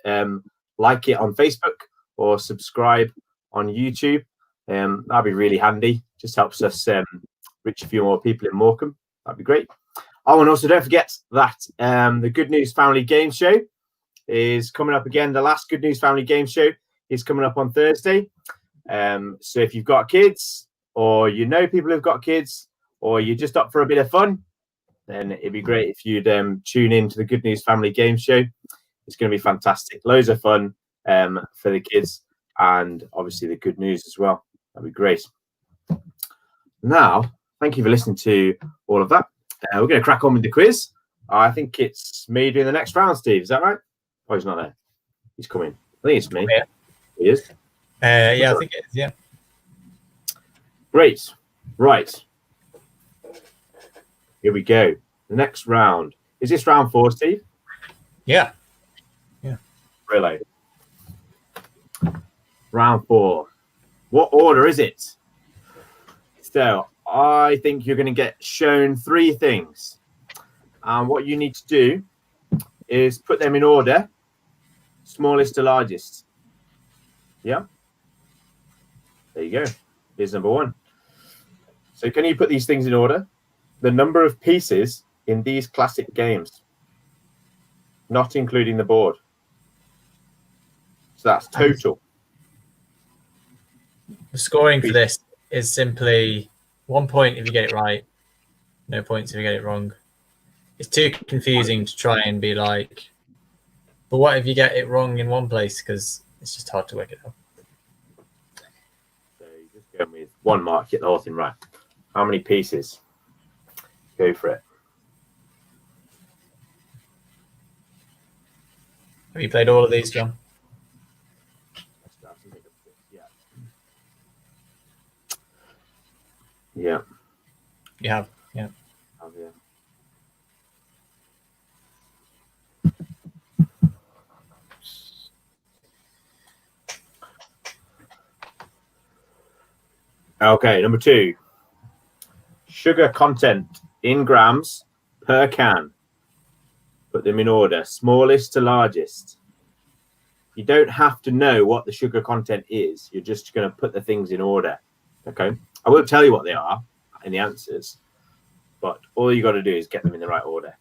like it on Facebook or subscribe on YouTube. That'd be really handy. Just helps us reach a few more people in Morecambe. That'd be great. Oh, and also don't forget that the Good News Family Game Show is coming up again. The last Good News Family Game Show is coming up on Thursday. So if you've got kids, or people who've got kids, or you're just up for a bit of fun, then it'd be great if you'd tune in to the Good News Family Game Show. It's going to be fantastic. Loads of fun for the kids, and obviously the good news as well. That'd be great. Now, thank you for listening to all of that. We're going to crack on with the quiz. I think it's me doing the next round, Steve. Is that right? Oh, he's not there. He's coming. I think it's me. Yeah. He is. Yeah, I think it is. Yeah. Great. Right. Here we go. The next round. Is this round 4, Steve? Yeah. Really? Round 4. What order is it? So, I think you're going to get shown 3 things. And what you need to do is put them in order, smallest to largest. Yeah? There you go. Here's number 1. So can you put these things in order? The number of pieces in these classic games, not including the board. So that's total. The scoring for this is simply 1 point if you get it right, no points if you get it wrong. It's too confusing to try and be like, but what if you get it wrong in one place? Because it's just hard to work it out. 1 mark, get the whole thing right. How many pieces? Go for it. Have you played all of these, John? Yeah. You have. Yeah. Okay, number 2. Sugar content in grams per can. Put them in order, smallest to largest. You don't have to know what the sugar content is. You're just going to put the things in order. Okay. I won't tell you what they are in the answers, but all you got to do is get them in the right order.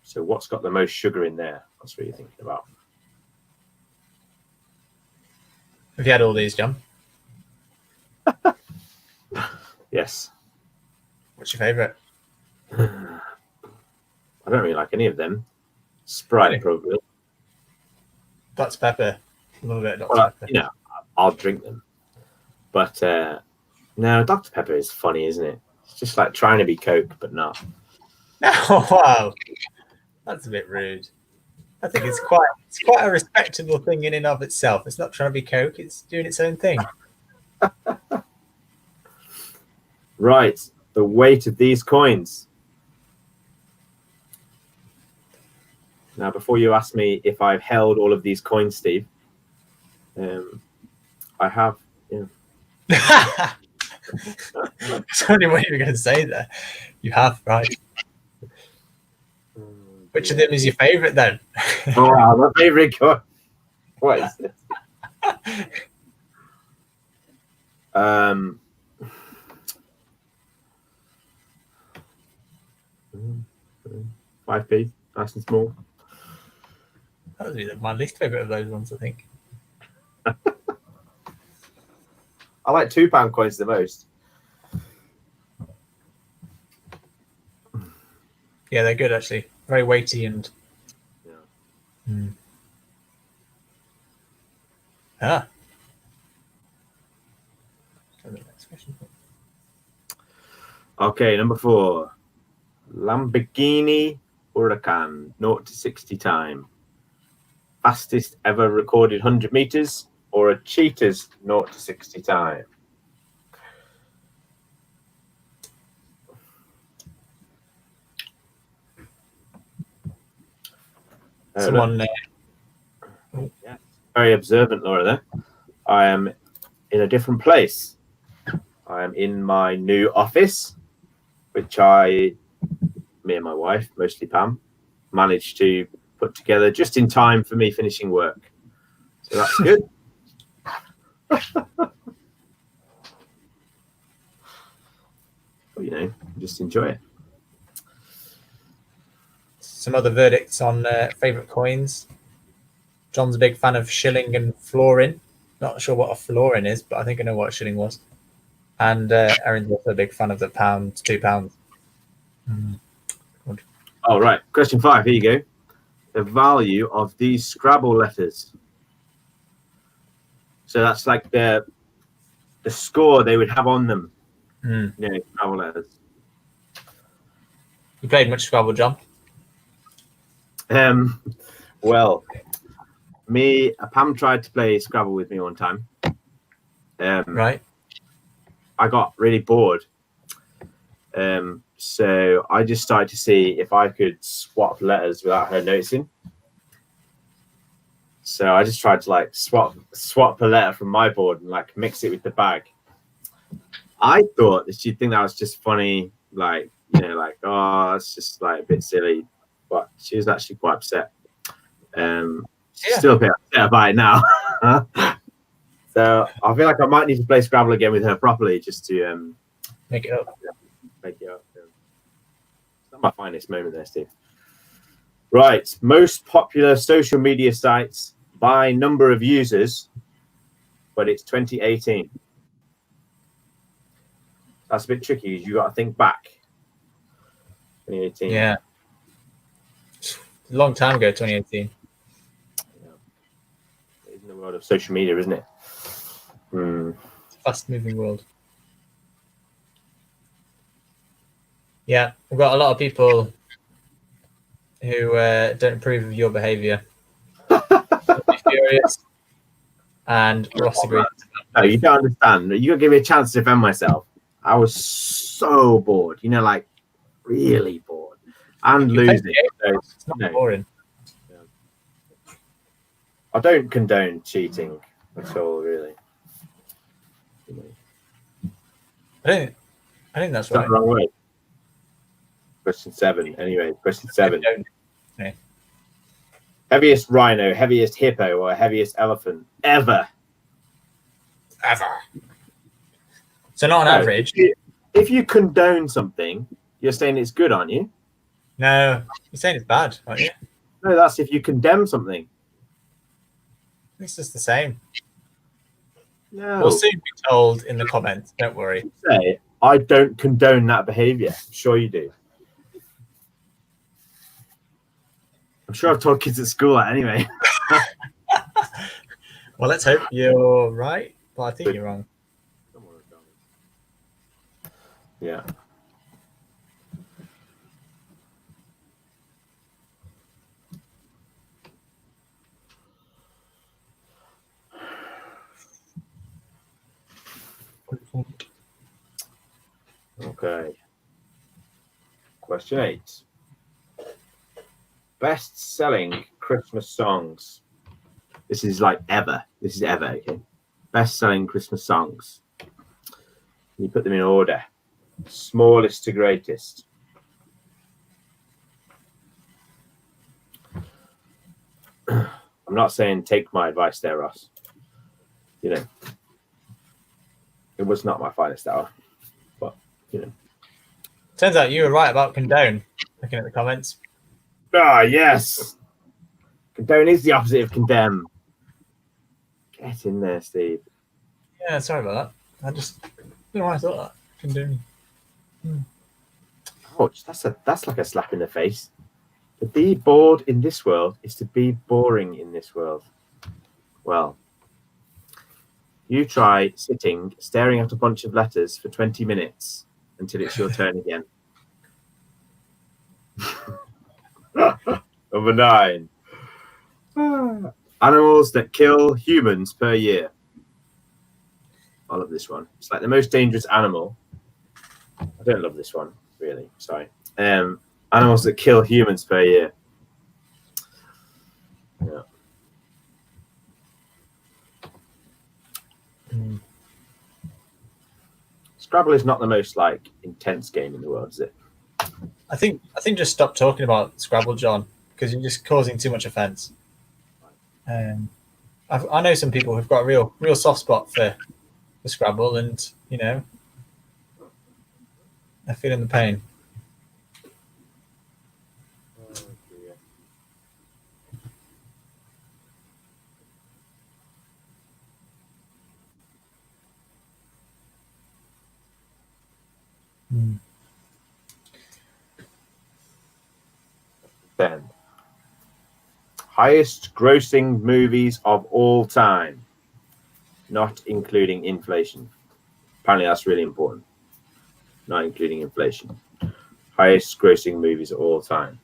So what's got the most sugar in there? That's what you're thinking about. Have you had all these, John? Yes. What's your favourite? I don't really like any of them. Sprite, Really? probably. Dr. Pepper. A little bit of Dr. Well, Pepper. you know, I'll drink them. But no, Dr. Pepper is funny, isn't it? It's just like trying to be Coke, but not. Oh, wow. That's a bit rude. I think it's quite a respectable thing in and of itself. It's not trying to be Coke, it's doing its own thing. Right. The weight of these coins. Now, before you ask me if I've held all of these coins, Steve, I have. Yeah. It's only what you were going to say there. You have, right. Which of them is your favourite then? Oh, wow, my favourite coin. What is this? 5p, nice and small. That would be my least favourite of those ones, I think. I like £2 coins the most. Yeah, they're good actually. Very weighty and. Yeah. Mm. Ah. Go to the next question. Okay, number 4. Lamborghini Huracan, 0 to 60 time. Fastest ever recorded 100 meters, or a cheetah's 0 to 60 time. Someone. Yeah. Very observant, Laura, there. I am in a different place. I am in my new office, which me and my wife, mostly Pam, managed to put together just in time for me finishing work. So that's good. Well, you know, just enjoy it. Some other verdicts on favourite coins. John's a big fan of shilling and florin. Not sure what a florin is, but I think I know what a shilling was. And Erin's also a big fan of the pound, £2. All right. Question 5. Here you go. The value of these Scrabble letters. So that's like the score they would have on them. Mm. You know, Scrabble letters. You played much Scrabble, John? Well, Pam tried to play Scrabble with me one time. Right. I got really bored. So I just started to see if I could swap letters without her noticing. So I just tried to like swap a letter from my board and like mix it with the bag. I thought that she'd think that was just funny, like, you know, like, oh, it's just like a bit silly. But she was actually quite upset. She's still a bit upset about it now. So I feel like I might need to play Scrabble again with her properly just to Make it up. It's not my finest moment there, Steve. Right. Most popular social media sites by number of users, but it's 2018. That's a bit tricky. You got to think back. 2018. Yeah. A long time ago, 2018. Yeah. It's in the world of social media, isn't it? Fast fast-moving world. Yeah, we've got a lot of people who don't approve of your behaviour. Furious. And Ross agrees. No, you don't understand. You gotta give me a chance to defend myself. I was so bored, like really bored, and losing. So, It's not boring. I don't condone cheating at all, really. I think that's Is that right. the wrong way? Question 7. Anyway, question 7. Okay. Heaviest rhino, heaviest hippo, or heaviest elephant ever? Ever. So not on No, average. If you condone something, you're saying it's good, aren't you? No, you're saying it's bad, aren't you? No, that's if you condemn something. It's just the same. No. We'll soon be told in the comments. Don't worry. Say, I don't condone that behavior. I'm sure you do. I'm sure I've told kids at school that anyway. Well, let's hope you're right, but I think you're wrong. Yeah. Okay. Question 8. Best-selling Christmas songs. This is like ever. This is ever, okay? Best-selling Christmas songs. You put them in order. Smallest to greatest. I'm not saying take my advice there, Ross. It was not my finest hour. But, Turns out you were right about condone, looking at the comments. Ah, yes. Condone is the opposite of condemn. Get in there, Steve. Yeah, sorry about that. I just don't know why I thought that. Condone. Ouch, that's like a slap in the face. To be bored in this world is to be boring in this world. Well, you try sitting, staring at a bunch of letters for 20 minutes until it's your turn again. Number 9. Animals that kill humans per year. I love this one. It's like the most dangerous animal. I don't love this one, really. Sorry. Animals that kill humans per year. Yeah. Scrabble is not the most intense game in the world, is it? I think just stop talking about Scrabble, John, because you're just causing too much offence. I know some people who've got a real soft spot for Scrabble, and they're feeling the pain. Then, highest grossing movies of all time, not including inflation. Apparently that's really important. Not including inflation. Highest grossing movies of all time.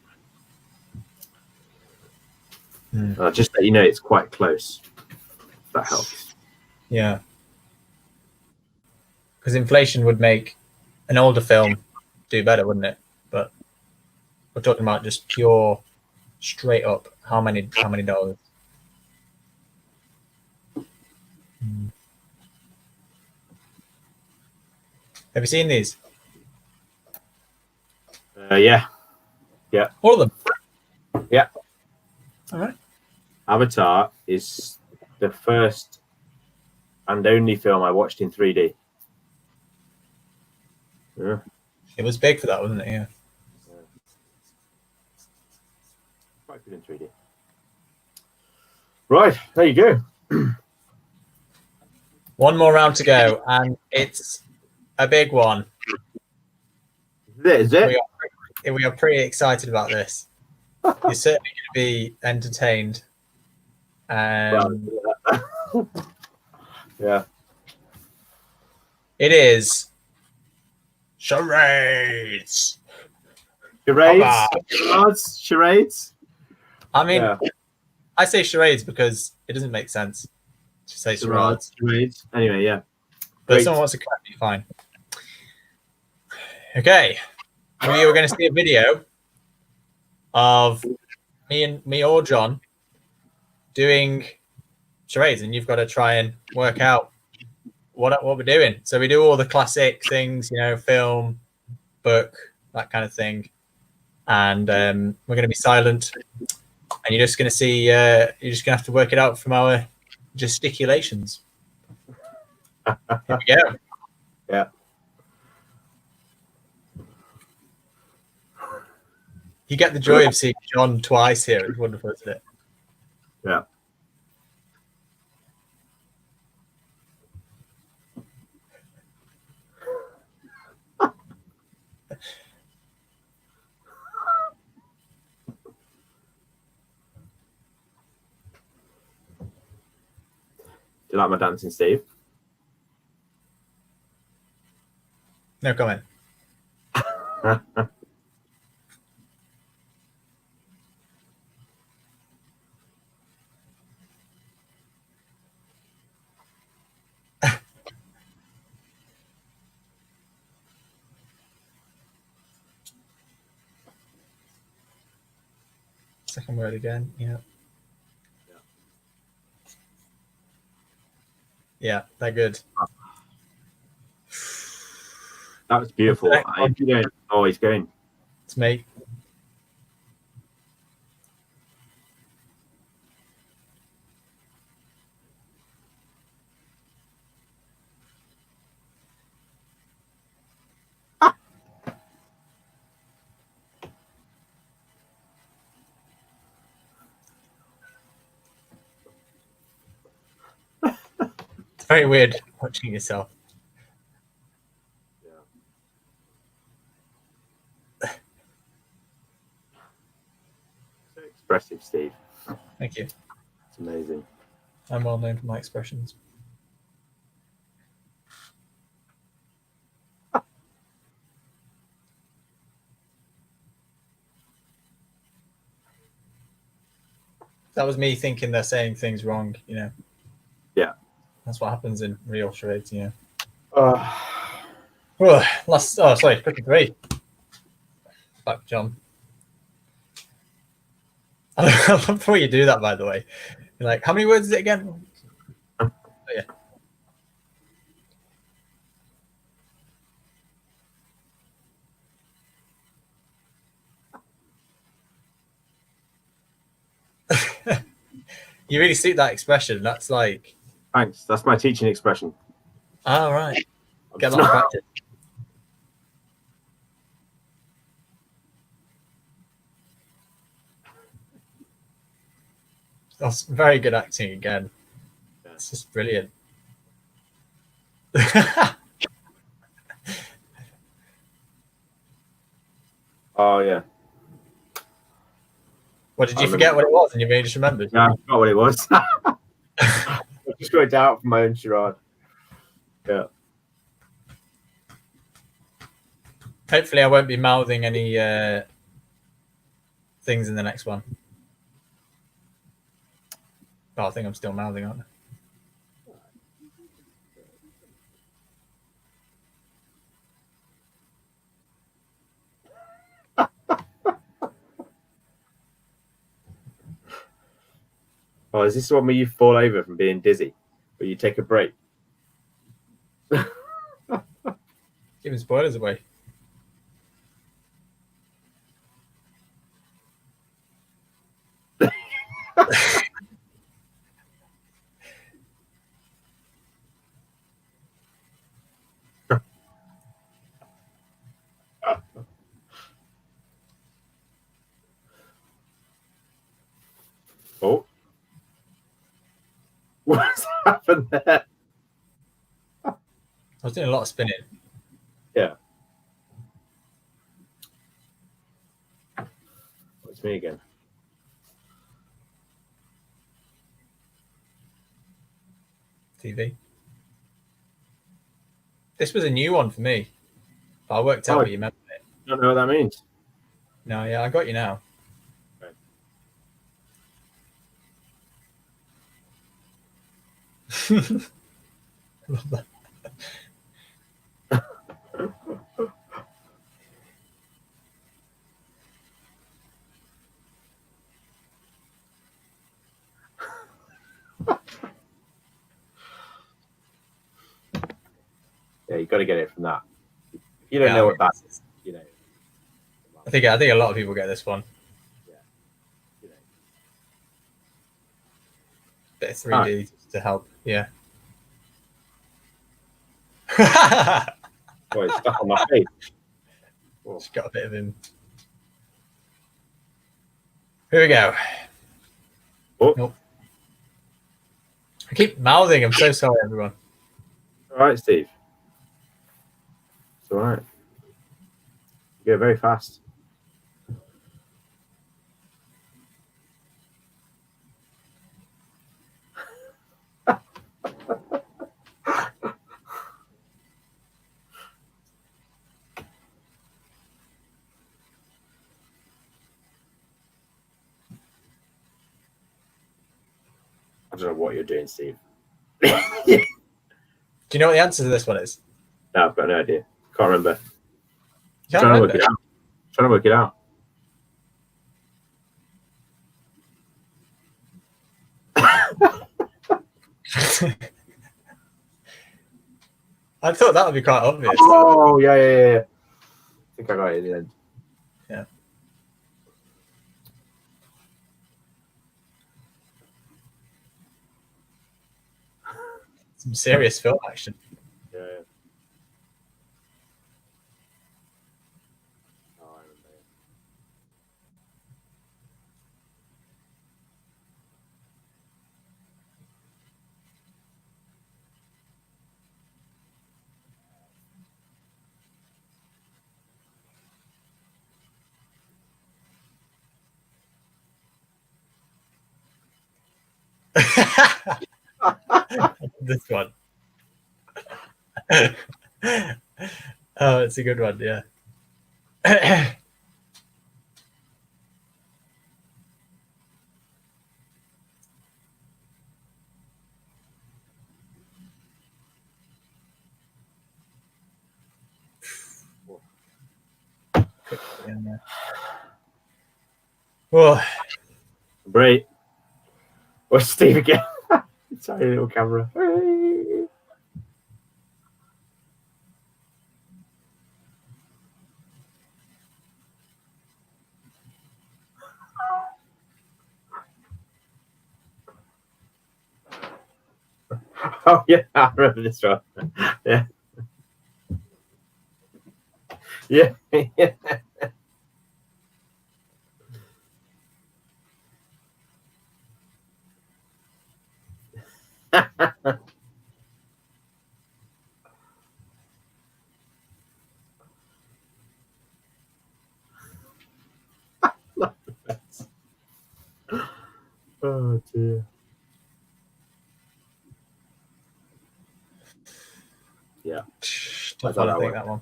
Just that it's quite close. If that helps. Yeah. Because inflation would make an older film do better, wouldn't it? But we're talking about just pure, straight up, how many dollars? Have you seen these? Yeah. All of them? Yeah. All right. Avatar is the first and only film I watched in 3D. Yeah. It was big for that, wasn't it? Yeah. Quite good in 3D. Right, there you go. One more round to go, and it's a big one. Is it? We are pretty excited about this. You're certainly going to be entertained. Yeah. It is charades. Charades. I mean, Yeah. I say charades because it doesn't make sense to say charades. Charades. Anyway, yeah. But if Great. someone wants to correct me, fine. Okay. We are going to see a video of me or John doing charades, and you've got to try and work out what we're doing. So we do all the classic things, you know, film, book, that kind of thing. And we're going to be silent, and you're just going to see. You're just going to have to work it out from our gesticulations. Here we go. Yeah. You get the joy of seeing John twice here. It's wonderful, isn't it? Yeah. Do you like my dancing, Steve? No comment. Second word again. Yeah. Yeah, they're good. That was beautiful. Oh, he's going. It's me. It's very weird watching yourself. So expressive, Steve. Thank you. It's amazing. I'm well known for my expressions. That was me thinking they're saying things wrong, you know. Yeah. That's what happens in real charades, you know. Oh, Sorry, question 3. Back, John. I love how you do that, by the way. You're like, how many words is it again? Oh, yeah. You really suit that expression. That's like, thanks. That's my teaching expression. oh, right. Get a lot of practice. That's very good acting again. It's just brilliant. Oh, yeah. What, did you forget what it was and you just remembered? Yeah, I forgot what it was. I just got it out from my own charade. Yeah. Hopefully I won't be mouthing any things in the next one. Oh, I think I'm still mouthing, aren't I? Oh, is this the one where you fall over from being dizzy? Where you take a break? Giving spoilers away. Oh. What's happened there? I was doing a lot of spinning. Yeah. It's me again. TV. This was a new one for me. But I worked out Oh. what you meant. I don't know what that means. No, yeah, I got you now. Love that. Yeah, you got to get it from that. If you don't Yeah, know I what that is, you know. I think a lot of people get this one. You know. Bit of 3D to help. Yeah. Boy, it's stuck on my face. Oh. Just got a bit of him. Here we go. Oh. Nope. I keep mouthing. I'm so sorry, everyone. All right, Steve. It's all right. You go very fast. I don't know what you're doing, Steve. Do you know what the answer to this one is? No, I've got no idea. Can't remember. You can't Trying to work remember. it out. Trying to work it out. I thought that would be quite obvious. Oh, yeah. I think I got it in the end. Yeah. Some serious film action. Yeah. Oh, I remember. This one. Oh, it's a good one, yeah. Oh, Great. What's Steve again? Tiny little camera. Oh yeah, I remember this one. Yeah. Yeah. Oh dear. Yeah. tough one, I think, that one.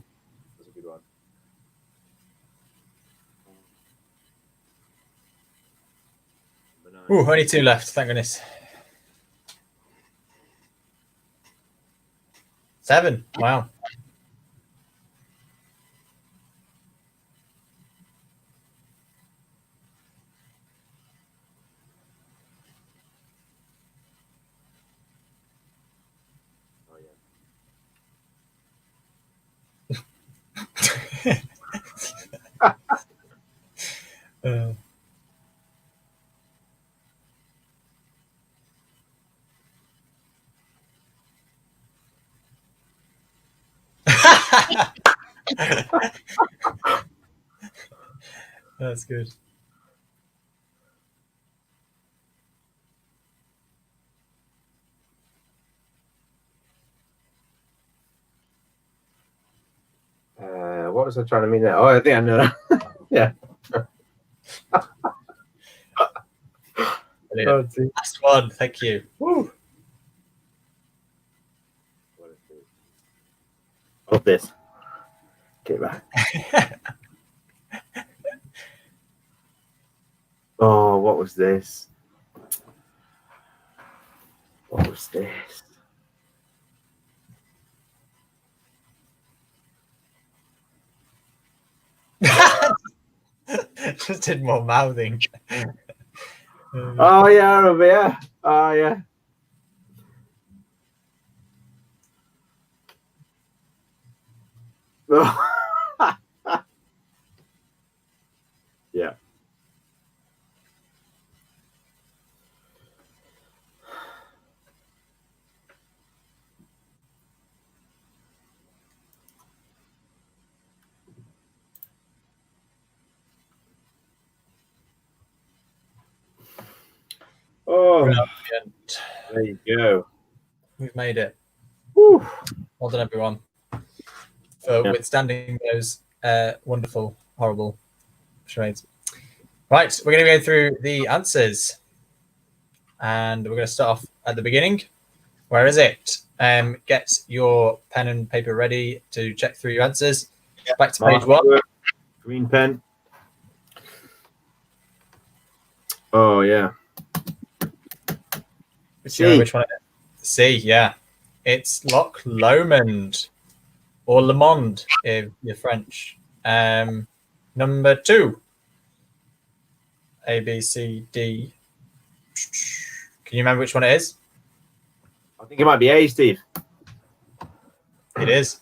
That's a good one. Ooh, only 2 left, thank goodness. 7. Wow. Oh, yeah. That's good. What was I trying to mean there? Oh, I think I know that. Yeah. Brilliant. Oh, dear. Last one, thank you. Woo. Put this. Get back. Oh, what was this? What was this? Just did more mouthing. Oh yeah, I remember, yeah. Oh yeah. Yeah. Oh, Brilliant. there you go. We've made it. Whew. Well done, everyone, for Yeah. withstanding those wonderful, horrible charades. Right, we're going to go through the answers. And we're going to start off at the beginning. Where is it? Get your pen and paper ready to check through your answers. Back to page 1. Green pen. Oh yeah. Do you know which one it is? C, yeah. It's Loch Lomond, or Le Monde if you're French. Number 2. A, B, C, D. Can you remember which one it is? I think it might be A, Steve. It is.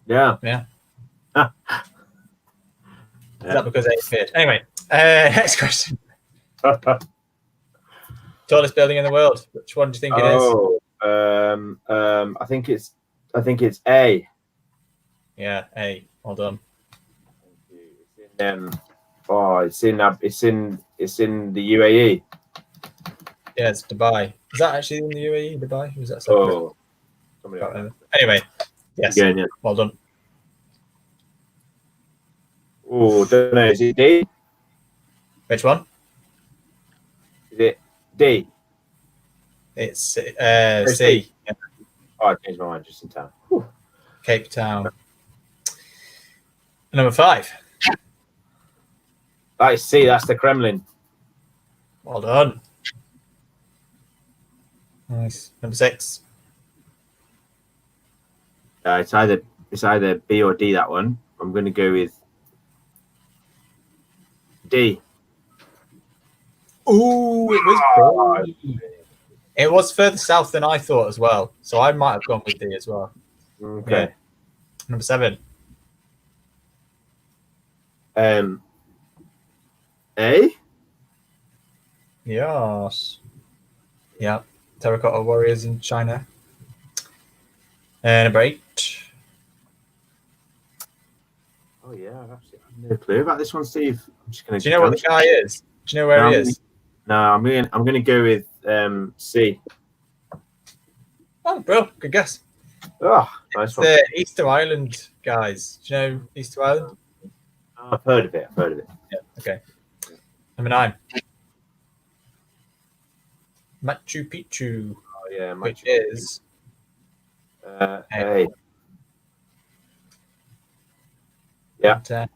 Yeah. Yeah. Yeah. Is that because A appeared? Anyway, next question. Tallest building in the world. Which one do you think it is? I think it's A. Yeah, A. Well done. It's in the UAE. Yeah, it's Dubai. Is that actually in the UAE, Dubai? Was that separate? Oh, somebody else. Anyway, yes. Again, yeah. Well done. Oh, don't know. Is it D? Which one? Is it D? It's C. C. Oh, I changed my mind just in time. Cape Town. Number 5. That is C. That's the Kremlin. Well done. Nice. Number 6. It's either B or D. That one. I'm going to go with D. Ooh, it was B. It was further south than I thought as well, so I might have gone with D as well. Okay. Yeah. Number 7. A. Yes. Yeah. Terracotta Warriors in China. Number 8. Oh yeah, I've absolutely no clue about this one, Steve. I'm just going to. Do you know what the guy is? Do you know where he is? No, I'm going to go with C. Oh, bro, good guess. Oh, nice one. The Easter Island guys. Do you know Easter Island? I've heard of it. Yeah. Okay. Number 9. Machu Picchu, Oh yeah, which is A. Yeah. 10.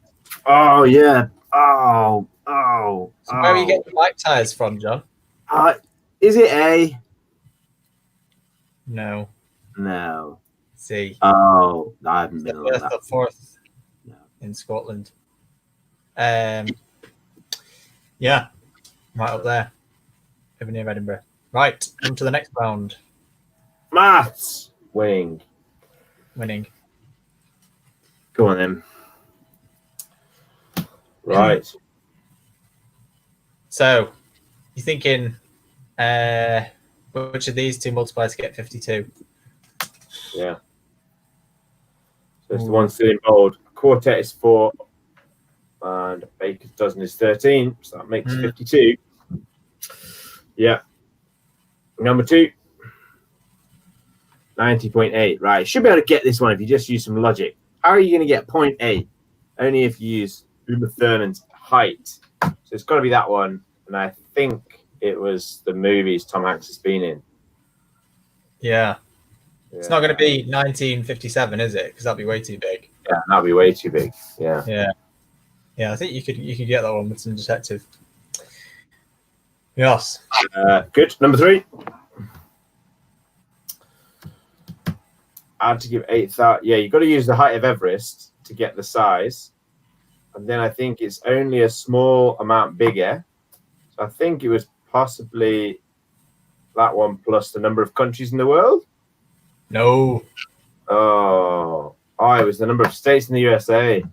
Oh yeah. Oh. So where are you getting the bike tires from, John? Is it A? No. No. C. Oh, I haven't The been on first that. or fourth No. in Scotland. Yeah, right up there, over near Edinburgh. Right, on to the next round. Maths winning. Go on then. Right. So, you're thinking, which of these two multiply to get 52? Yeah. So it's the one still in bold. Quartet is 4, and a baker's dozen is 13, so that makes 52. Yeah. Number 2. 90.8. Right. Should be able to get this one if you just use some logic. How are you going to get 0.8? Only if you use Uma Thurman's height. So it's got to be that one. And I think it was the movies Tom Hanks has been in. Yeah. It's not going to be 1957, is it? Because that'd be way too big. Yeah, that'd be way too big. Yeah. Yeah. I think you could get that one with some detective. Yes. Good. Number 3. I had to give 8,000. Yeah, you've got to use the height of Everest to get the size. And then I think it's only a small amount bigger. So I think it was possibly that one plus the number of countries in the world. No. Oh, it was the number of states in the USA.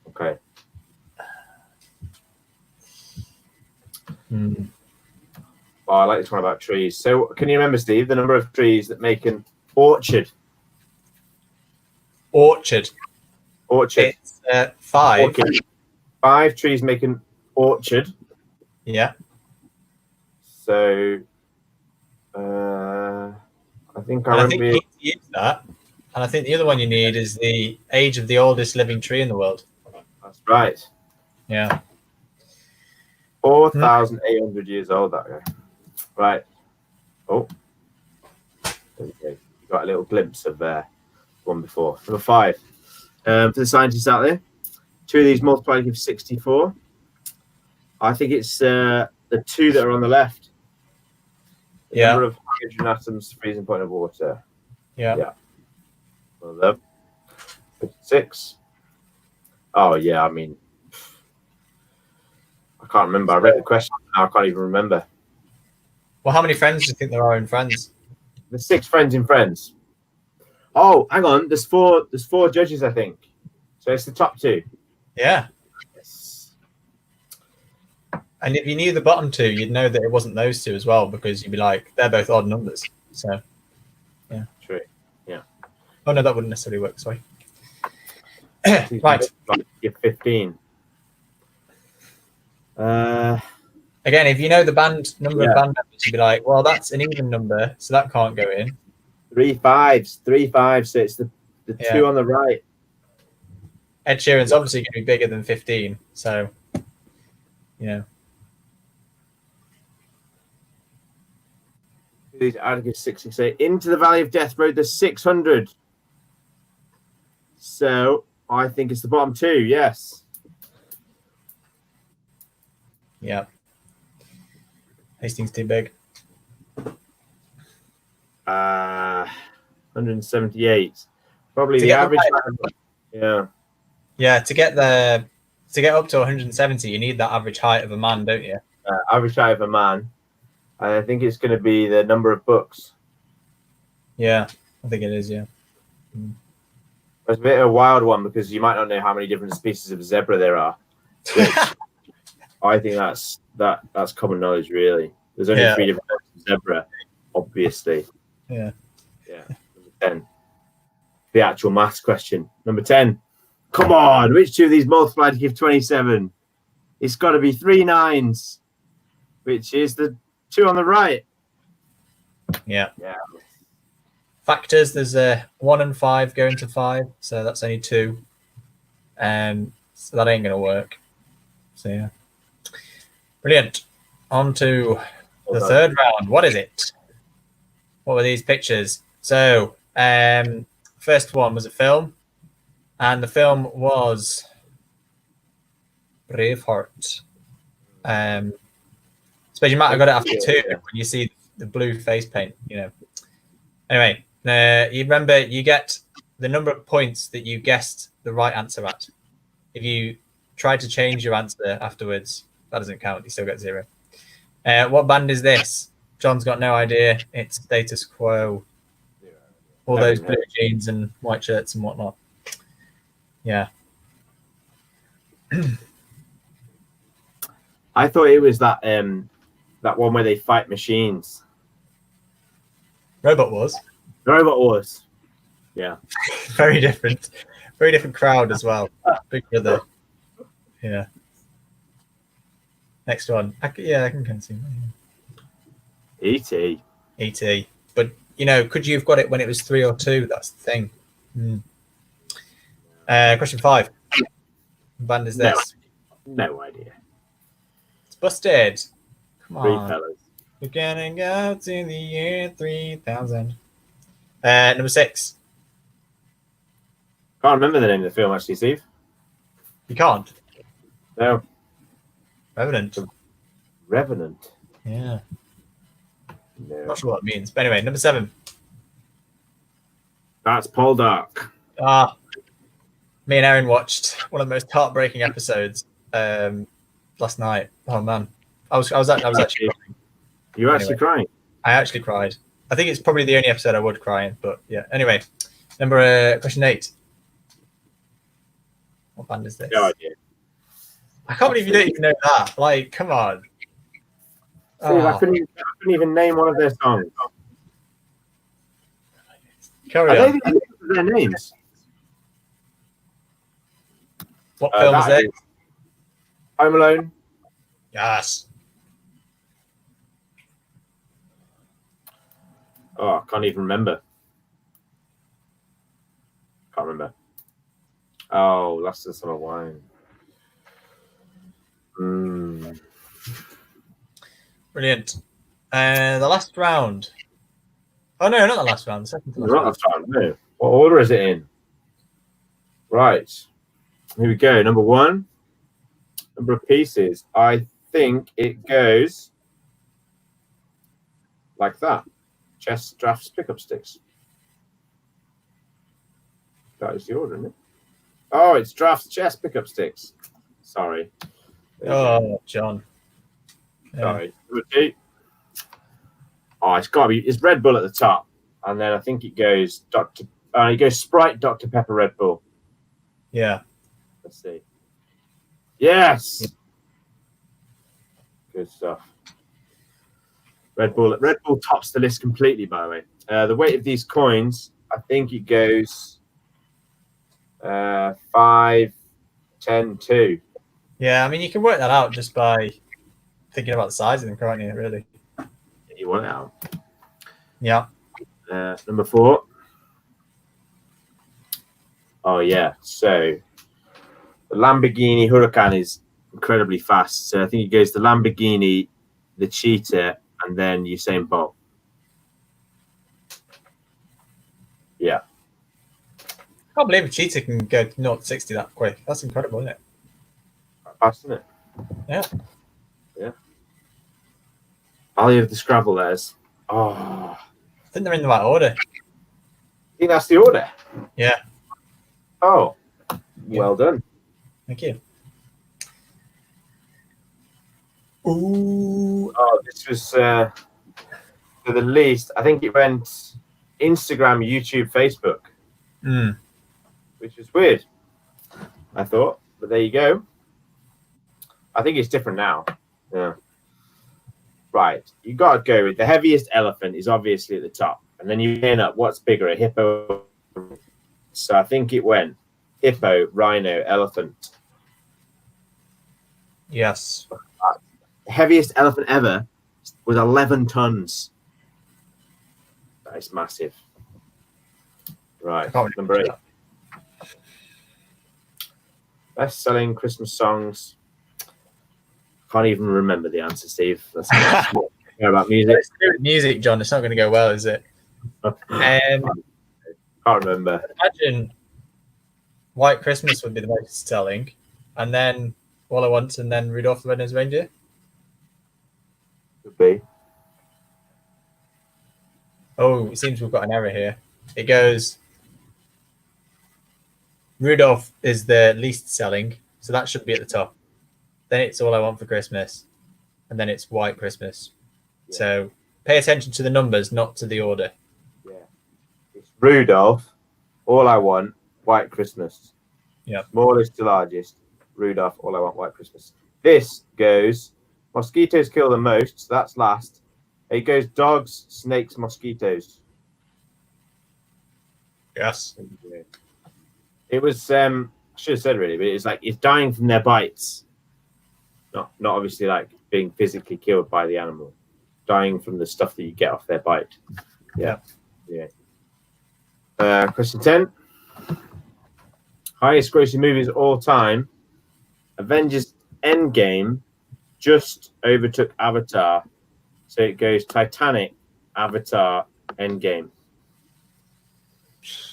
Okay. Oh, I like this one about trees. So can you remember, Steve, the number of trees that make an orchard? Orchard. It's 5. Orchid. 5 trees make an orchard. Yeah. So I think I think you need to use that. And I think the other one you need is the age of the oldest living tree in the world. That's right. Yeah. 4,800 years old, that guy. Right. Oh. There we go. You got a little glimpse of one before. Number 5. For the scientists out there, 2 of these multiplied give 64. I think it's the 2 that are on the left. The number of hydrogen atoms, freezing point of water. Yeah. Well done. 56. Oh, yeah, I mean, I can't remember. I read the question now. I can't even remember. Well, how many friends do you think there are in Friends? There's 6 friends in Friends. Oh, hang on. There's 4 judges, I think. So it's the top 2. Yeah. Yes. And if you knew the bottom 2, you'd know that it wasn't those 2 as well, because you'd be like, they're both odd numbers. So, yeah. True. Yeah. Oh, no, that wouldn't necessarily work. Sorry. Right. You're 15. Again, if you know the number of band members, you'd be like, well, that's an even number, so that can't go in. 3 5s. 3 5s. So it's the 2 on the right. Ed Sheeran's obviously going to be bigger than 15. So, These Atticus 668. Into the Valley of Death rode the 600. So I think it's the bottom 2. Yes. Yeah. Hastings too big. 178. Probably To the get average. Yeah. Yeah, to get up to 170, you need that average height of a man, don't you? Average height of a man. I think it's going to be the number of books. Yeah, I think it is. Yeah. It's a bit of a wild one because you might not know how many different species of zebra there are. I think that's common knowledge, really. There's only 3 different types of zebra, obviously. Yeah. Number 10. The actual maths question. Number 10. Come on, which 2 of these multiplied to give 27? It's got to be 3 9s, which is the 2 on the right. Yeah. Factors, there's 1 and 5 going to 5, so that's only 2. So that ain't gonna work. So yeah. Brilliant. On to the third round. What is it? What were these pictures? So first one was a film, and the film was Braveheart. I suppose you might have got it after 2 when you see the blue face paint, Anyway, you remember you get the number of points that you guessed the right answer at. If you try to change your answer afterwards, that doesn't count. You still get 0. What band is this? John's got no idea. It's Status Quo. All those blue jeans and white shirts and whatnot. Yeah. I thought it was that one where they fight machines. Robot Wars. Robot Wars. Yeah. Very different. Very different crowd as well. Big Brother. Yeah. Next one. I can kind of see. E.T. E.T. But, could you have got it when it was 3 or 2? That's the thing. Question 5. What band is this? No idea. It's Busted. Come 3 on. fellas. We're gonna go to the year 3000. Number 6. Can't remember the name of the film actually, Steve. You can't. No, Revenant. Revenant. Yeah. No, Not sure what it means. But anyway, number 7. that's Paul Dark. Me and Aaron watched one of the most heartbreaking episodes last night. Oh man, I was actually crying. You're actually crying. I actually cried. I think it's probably the only episode I would cry in. But yeah. Anyway, number question 8. What band is this? No idea. I can't believe you don't even know that. Like, come on. Steve, I couldn't even name one of their songs. Carry I on. don't think I know their names. What film is that it? Home Alone. Yes. Oh, I can't even remember. Can't remember. Oh, Last of the Summer Wine. Brilliant. The last round. Oh no, not the last round. The second to last Not round. that time, no. What order is it in? Right. Here we go. Number 1. Number of pieces. I think it goes like that. Chess, drafts, pickup sticks. That is the order, isn't it? Oh, it's drafts, chess, pickup sticks. Sorry. There you go. Oh, John. Yeah. Sorry. Number 2. Oh, it's got to be. It's Red Bull at the top, and then I think it goes it goes Sprite, Dr Pepper, Red Bull. Yeah. Let's see. Yes. Good stuff. Red Bull tops the list completely, by the way. The weight of these coins, I think it goes 5, 10, 2. Yeah, I mean, you can work that out just by thinking about the size of them, can't you, really? You want it out. Yeah. Number 4. Oh, yeah. So the Lamborghini Huracan is incredibly fast. So I think it goes the Lamborghini, the Cheetah, and then Usain Bolt. Yeah. I can't believe a cheetah can go 0 to 60 that quick. That's incredible, isn't it? Fast, isn't it? Yeah. Yeah. Value of the Scrabble letters. Oh. I think they're in the right order. I think that's the order. Yeah. Oh. Yeah. Well done. Thank you. Ooh. Oh, this was for the least. I think it went Instagram, YouTube, Facebook, which is weird. I thought, but there you go. I think it's different now. Yeah. Right. You got to go with the heaviest elephant is obviously at the top, and then you end up what's bigger, a hippo. So I think it went hippo, rhino, elephant. Yes. The heaviest elephant ever was 11 tons. That is massive. Right, number 8. Best-selling Christmas songs. Can't even remember the answer, Steve. That's care about music. Let's do it with music, John. It's not going to go well, is it? Can't remember. Imagine White Christmas would be the most selling, and then All I Want, and then Rudolph the Red-Nosed Reindeer. Could be. Oh, it seems we've got an error here. It goes Rudolph is the least selling, so that should be at the top. Then it's All I Want for Christmas, and then it's White Christmas. Yeah. So pay attention to the numbers, not to the order. Yeah. It's Rudolph, All I Want, White Christmas. Yeah. Smallest to largest. Rudolph, All I Want, White Christmas. This goes mosquitoes kill the most, so that's last. It goes dogs, snakes, mosquitoes. Yes. It was I should have said really, but it's like it's dying from their bites. Not obviously like being physically killed by the animal. Dying from the stuff that you get off their bite. Yeah. Question 10. Highest grossing movies of all time. Avengers Endgame just overtook Avatar. So it goes Titanic, Avatar, Endgame.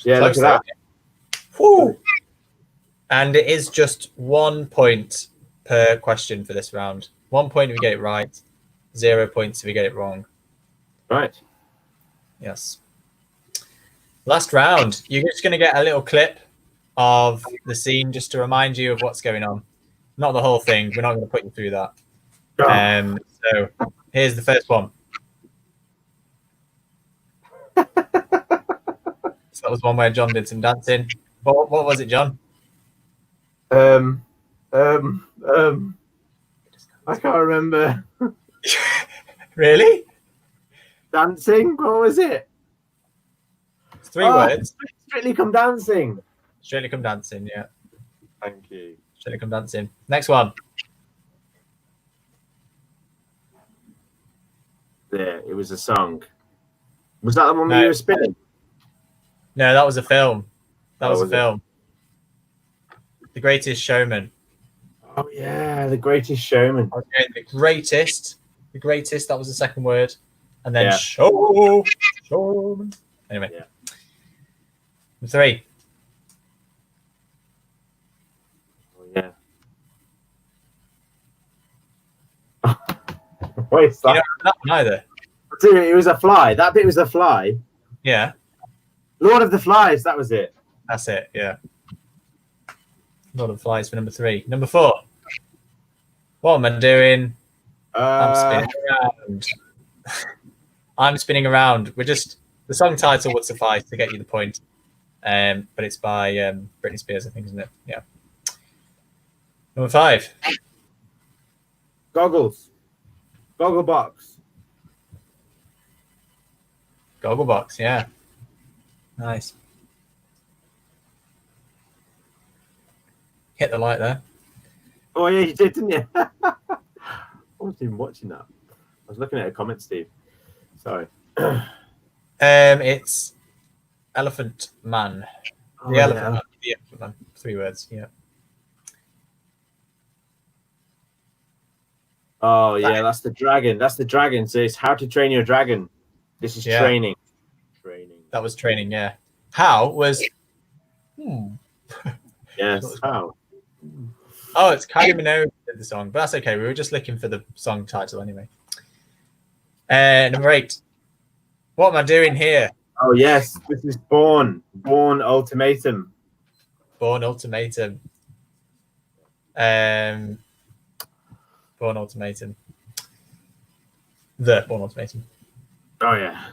Yeah, Close look at that. Woo. And it is just 1 point per question for this round. 1 point if you get it right, 0 points if you get it wrong. Right. Yes. Last round. You're just going to get a little clip of the scene just to remind you of what's going on. Not the whole thing. We're not going to put you through that. So here's the first one. So that was one where John did some dancing. What was it, John? I can't remember. Really? Dancing? What was it? It's 3 words. Strictly Come Dancing. Strictly Come Dancing, yeah. Thank you. Strictly Come Dancing. Next one. There, it was a song. Was that the one No. you were spinning? No, that was a film. That was a was it? film. The Greatest Showman. Oh yeah, The Greatest Showman. I was going the greatest. The greatest, that was the second word. And then Yeah. showman. Anyway. Yeah. 3. Oh yeah. What is You that? know that one either. Dude, it was a fly. That bit was a fly. Yeah, Lord of the Flies. That was it. that's it. Yeah. Lord of the Flies for number 3. Number 4. What am I doing? I'm spinning around. I'm spinning around. We're just the song title would suffice to get you the point. But it's by Britney Spears, I think, isn't it? Yeah. Number 5. Goggles. Gogglebox. Gogglebox, yeah. Nice. Hit the light there. Oh yeah, you did, didn't you? I wasn't even watching that. I was looking at a comment, Steve. Sorry. It's Elephant Man. Oh, The Elephant yeah. Man. The Elephant Man. 3 words, yeah. Oh yeah, that's the dragon. That's the dragon. So it's How to Train Your Dragon. This is Yeah. training. Training. That was training, yeah. How was Yes. How? Oh, it's Kylie Minogue did the song, but that's okay. We were just looking for the song title anyway. Number 8. What am I doing here? Oh yes, this is Born. Born Ultimatum. Born Ultimatum. Born Ultimatum. The Born Ultimatum. Oh yeah.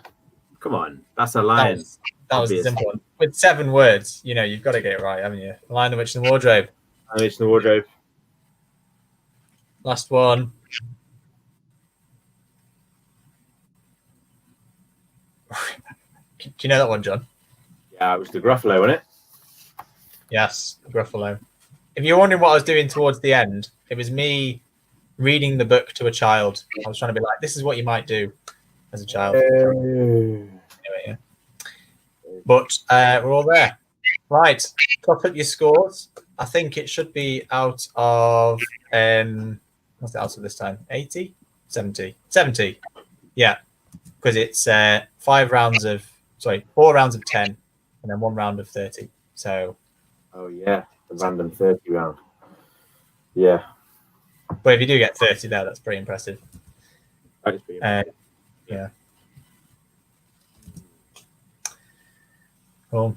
Come on, that's a That lion. was the Obvious. simple one. With 7 words, you know, you've got to get it right, haven't you? The Lion, the Witch, and the Wardrobe. It's in the wardrobe. Last one. Do you know that one, John? Yeah, it was the Gruffalo, wasn't it? Yes, Gruffalo. If you're wondering what I was doing towards the end, it was me reading the book to a child. I was trying to be like, this is what you might do as a child. Anyway, yeah. But we're all there. Right, top up your scores. I think it should be out of, what's it out of this time? 80? 70? 70. Yeah, because it's 4 rounds of 10 and then 1 round of 30. So, Oh yeah, the random 30 round. Yeah, but if you do get 30 there, that's pretty impressive. that is pretty Yeah. Cool.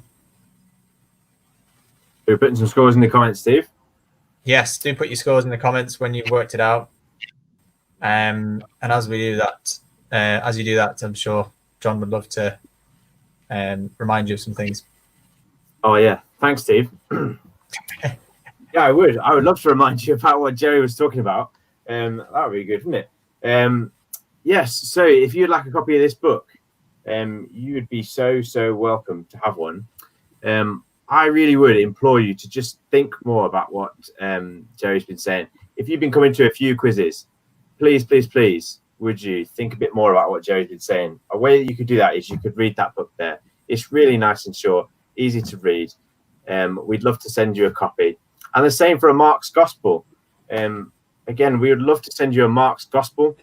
We're putting some scores in the comments, Steve. Yes, do put your scores in the comments when you've worked it out. And as we do that, as you do that, I'm sure John would love to remind you of some things. Oh yeah, thanks, Steve. Yeah, I would. I would love to remind you about what Jerry was talking about. That would be good, wouldn't it? Yes. So if you'd like a copy of this book, you would be so welcome to have one. I really would implore you to just think more about what Jerry's been saying. If you've been coming to a few quizzes, please, would you think a bit more about what Jerry's been saying? A way that you could do that is you could read that book there. It's really nice and short, easy to read. We'd love to send you a copy. And the same for a Mark's Gospel. Again, we would love to send you a Mark's Gospel.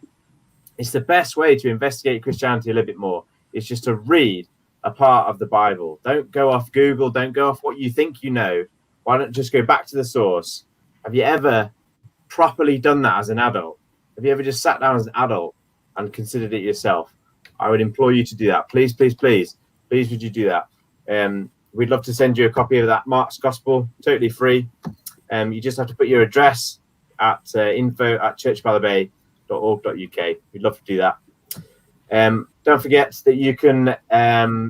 It's the best way to investigate Christianity a little bit more. It's just to read a part of the Bible. Don't go off Google. Don't go off what you think you know. Why don't just go back to the source? Have you ever properly done that as an adult? Have you ever just sat down as an adult and considered it yourself? I would implore you to do that. Please, please, please, please, would you do that? We'd love to send you a copy of that Mark's Gospel, totally free. You just have to put your address at info@churchballerbay.org.uk. We'd love to do that. Don't forget that you can,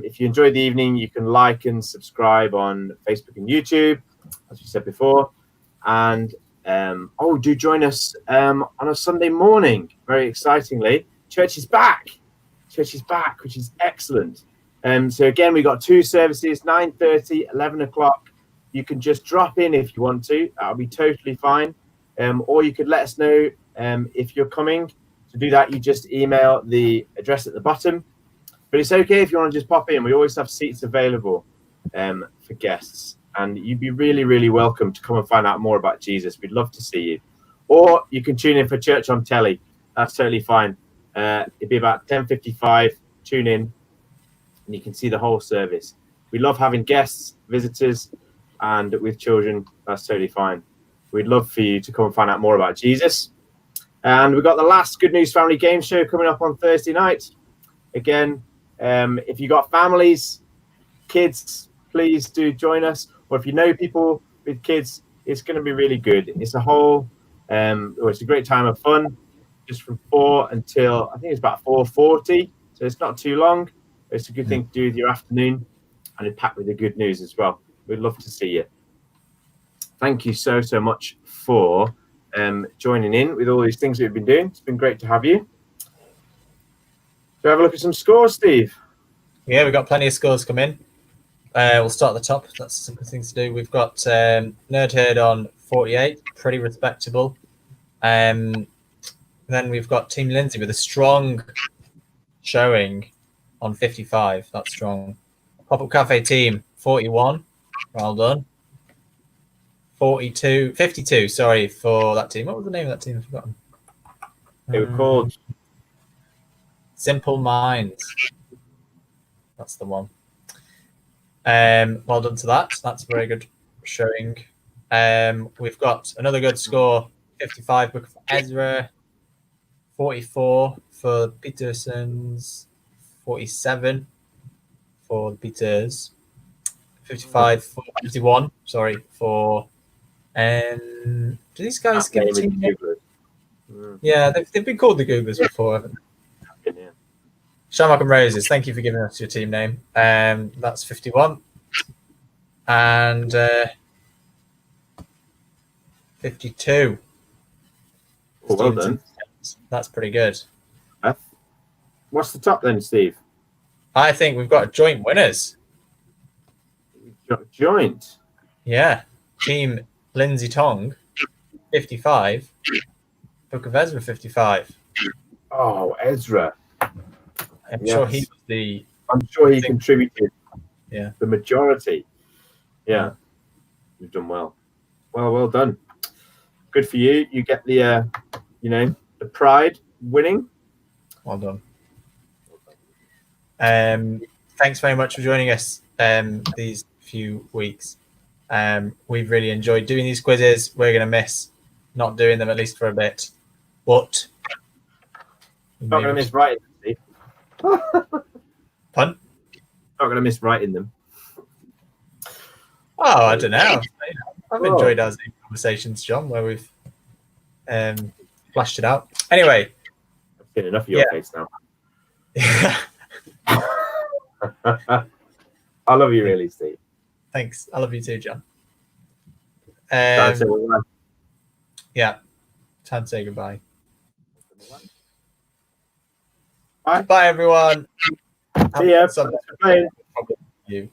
if you enjoyed the evening, you can like and subscribe on Facebook and YouTube, as we said before. And do join us on a Sunday morning. Very excitingly, church is back. Church is back, which is excellent. So again, we got 2 services, 9:30, 11 o'clock. You can just drop in if you want to. That'll be totally fine. Or you could let us know if you're coming. To do that, you just email the address at the bottom. But it's okay if you want to just pop in. We always have seats available for guests. And you'd be really, really welcome to come and find out more about Jesus. We'd love to see you. Or you can tune in for church on telly. That's totally fine. It'd be about 10:55. Tune in and you can see the whole service. We love having guests, visitors, and with children. That's totally fine. We'd love for you to come and find out more about Jesus. And we've got the last Good News Family Game Show coming up on Thursday night. Again, if you got families, kids, please do join us. Or if you know people with kids, it's going to be really good. It's a whole, it's a great time of fun, just from 4 until, I think it's about 4:40. So it's not too long. It's a good thing to do with your afternoon, and it's packed with the good news as well. We'd love to see you. Thank you so much for joining in with all these things that we've been doing. It's been great to have you. So have a look at some scores, Steve. Yeah, we've got plenty of scores come in. We'll start at the top. That's some good things to do. We've got Nerd Herd on 48, pretty respectable. Then we've got Team Lindsay with a strong showing on 55. That's strong. Pop-Up Cafe team 41. Well done. 52, sorry, for that team. What was the name of that team? I've forgotten. They were called Simple Minds. That's the one. Well done to that. That's a very good showing. We've got another good score, 55, Book of Ezra, 44 for Petersons, 47 for the Peters, 51, sorry, for do these guys give a team name? Yeah, they've been called the Googlers before, haven't they? Yeah. Shamrock and Roses, thank you for giving us your team name. That's 51. And 52. Oh, well done. That's pretty good. What's the top then, Steve? I think we've got joint winners. Joint? Yeah. Team Lindsay Tong, 55. Book of Ezra, 55. Oh, Ezra. I'm sure he was the... I'm sure he contributed. Yeah. The majority. Yeah. You've done well. Well done. Good for you. You get the, the pride winning. Well done. Thanks very much for joining us these few weeks. We've really enjoyed doing these quizzes. We're going to miss not doing them, at least for a bit. But not going to miss writing them, Steve. Pun? Not going to miss writing them. Oh, I don't know. I've enjoyed our Zoom conversations, John, where we've flashed it out. Anyway. I've seen enough of your face now. I love you, really, Steve. Thanks. I love you too, John. Yeah. Time to say goodbye. Bye. Bye, everyone. See ya. Some- Bye. you.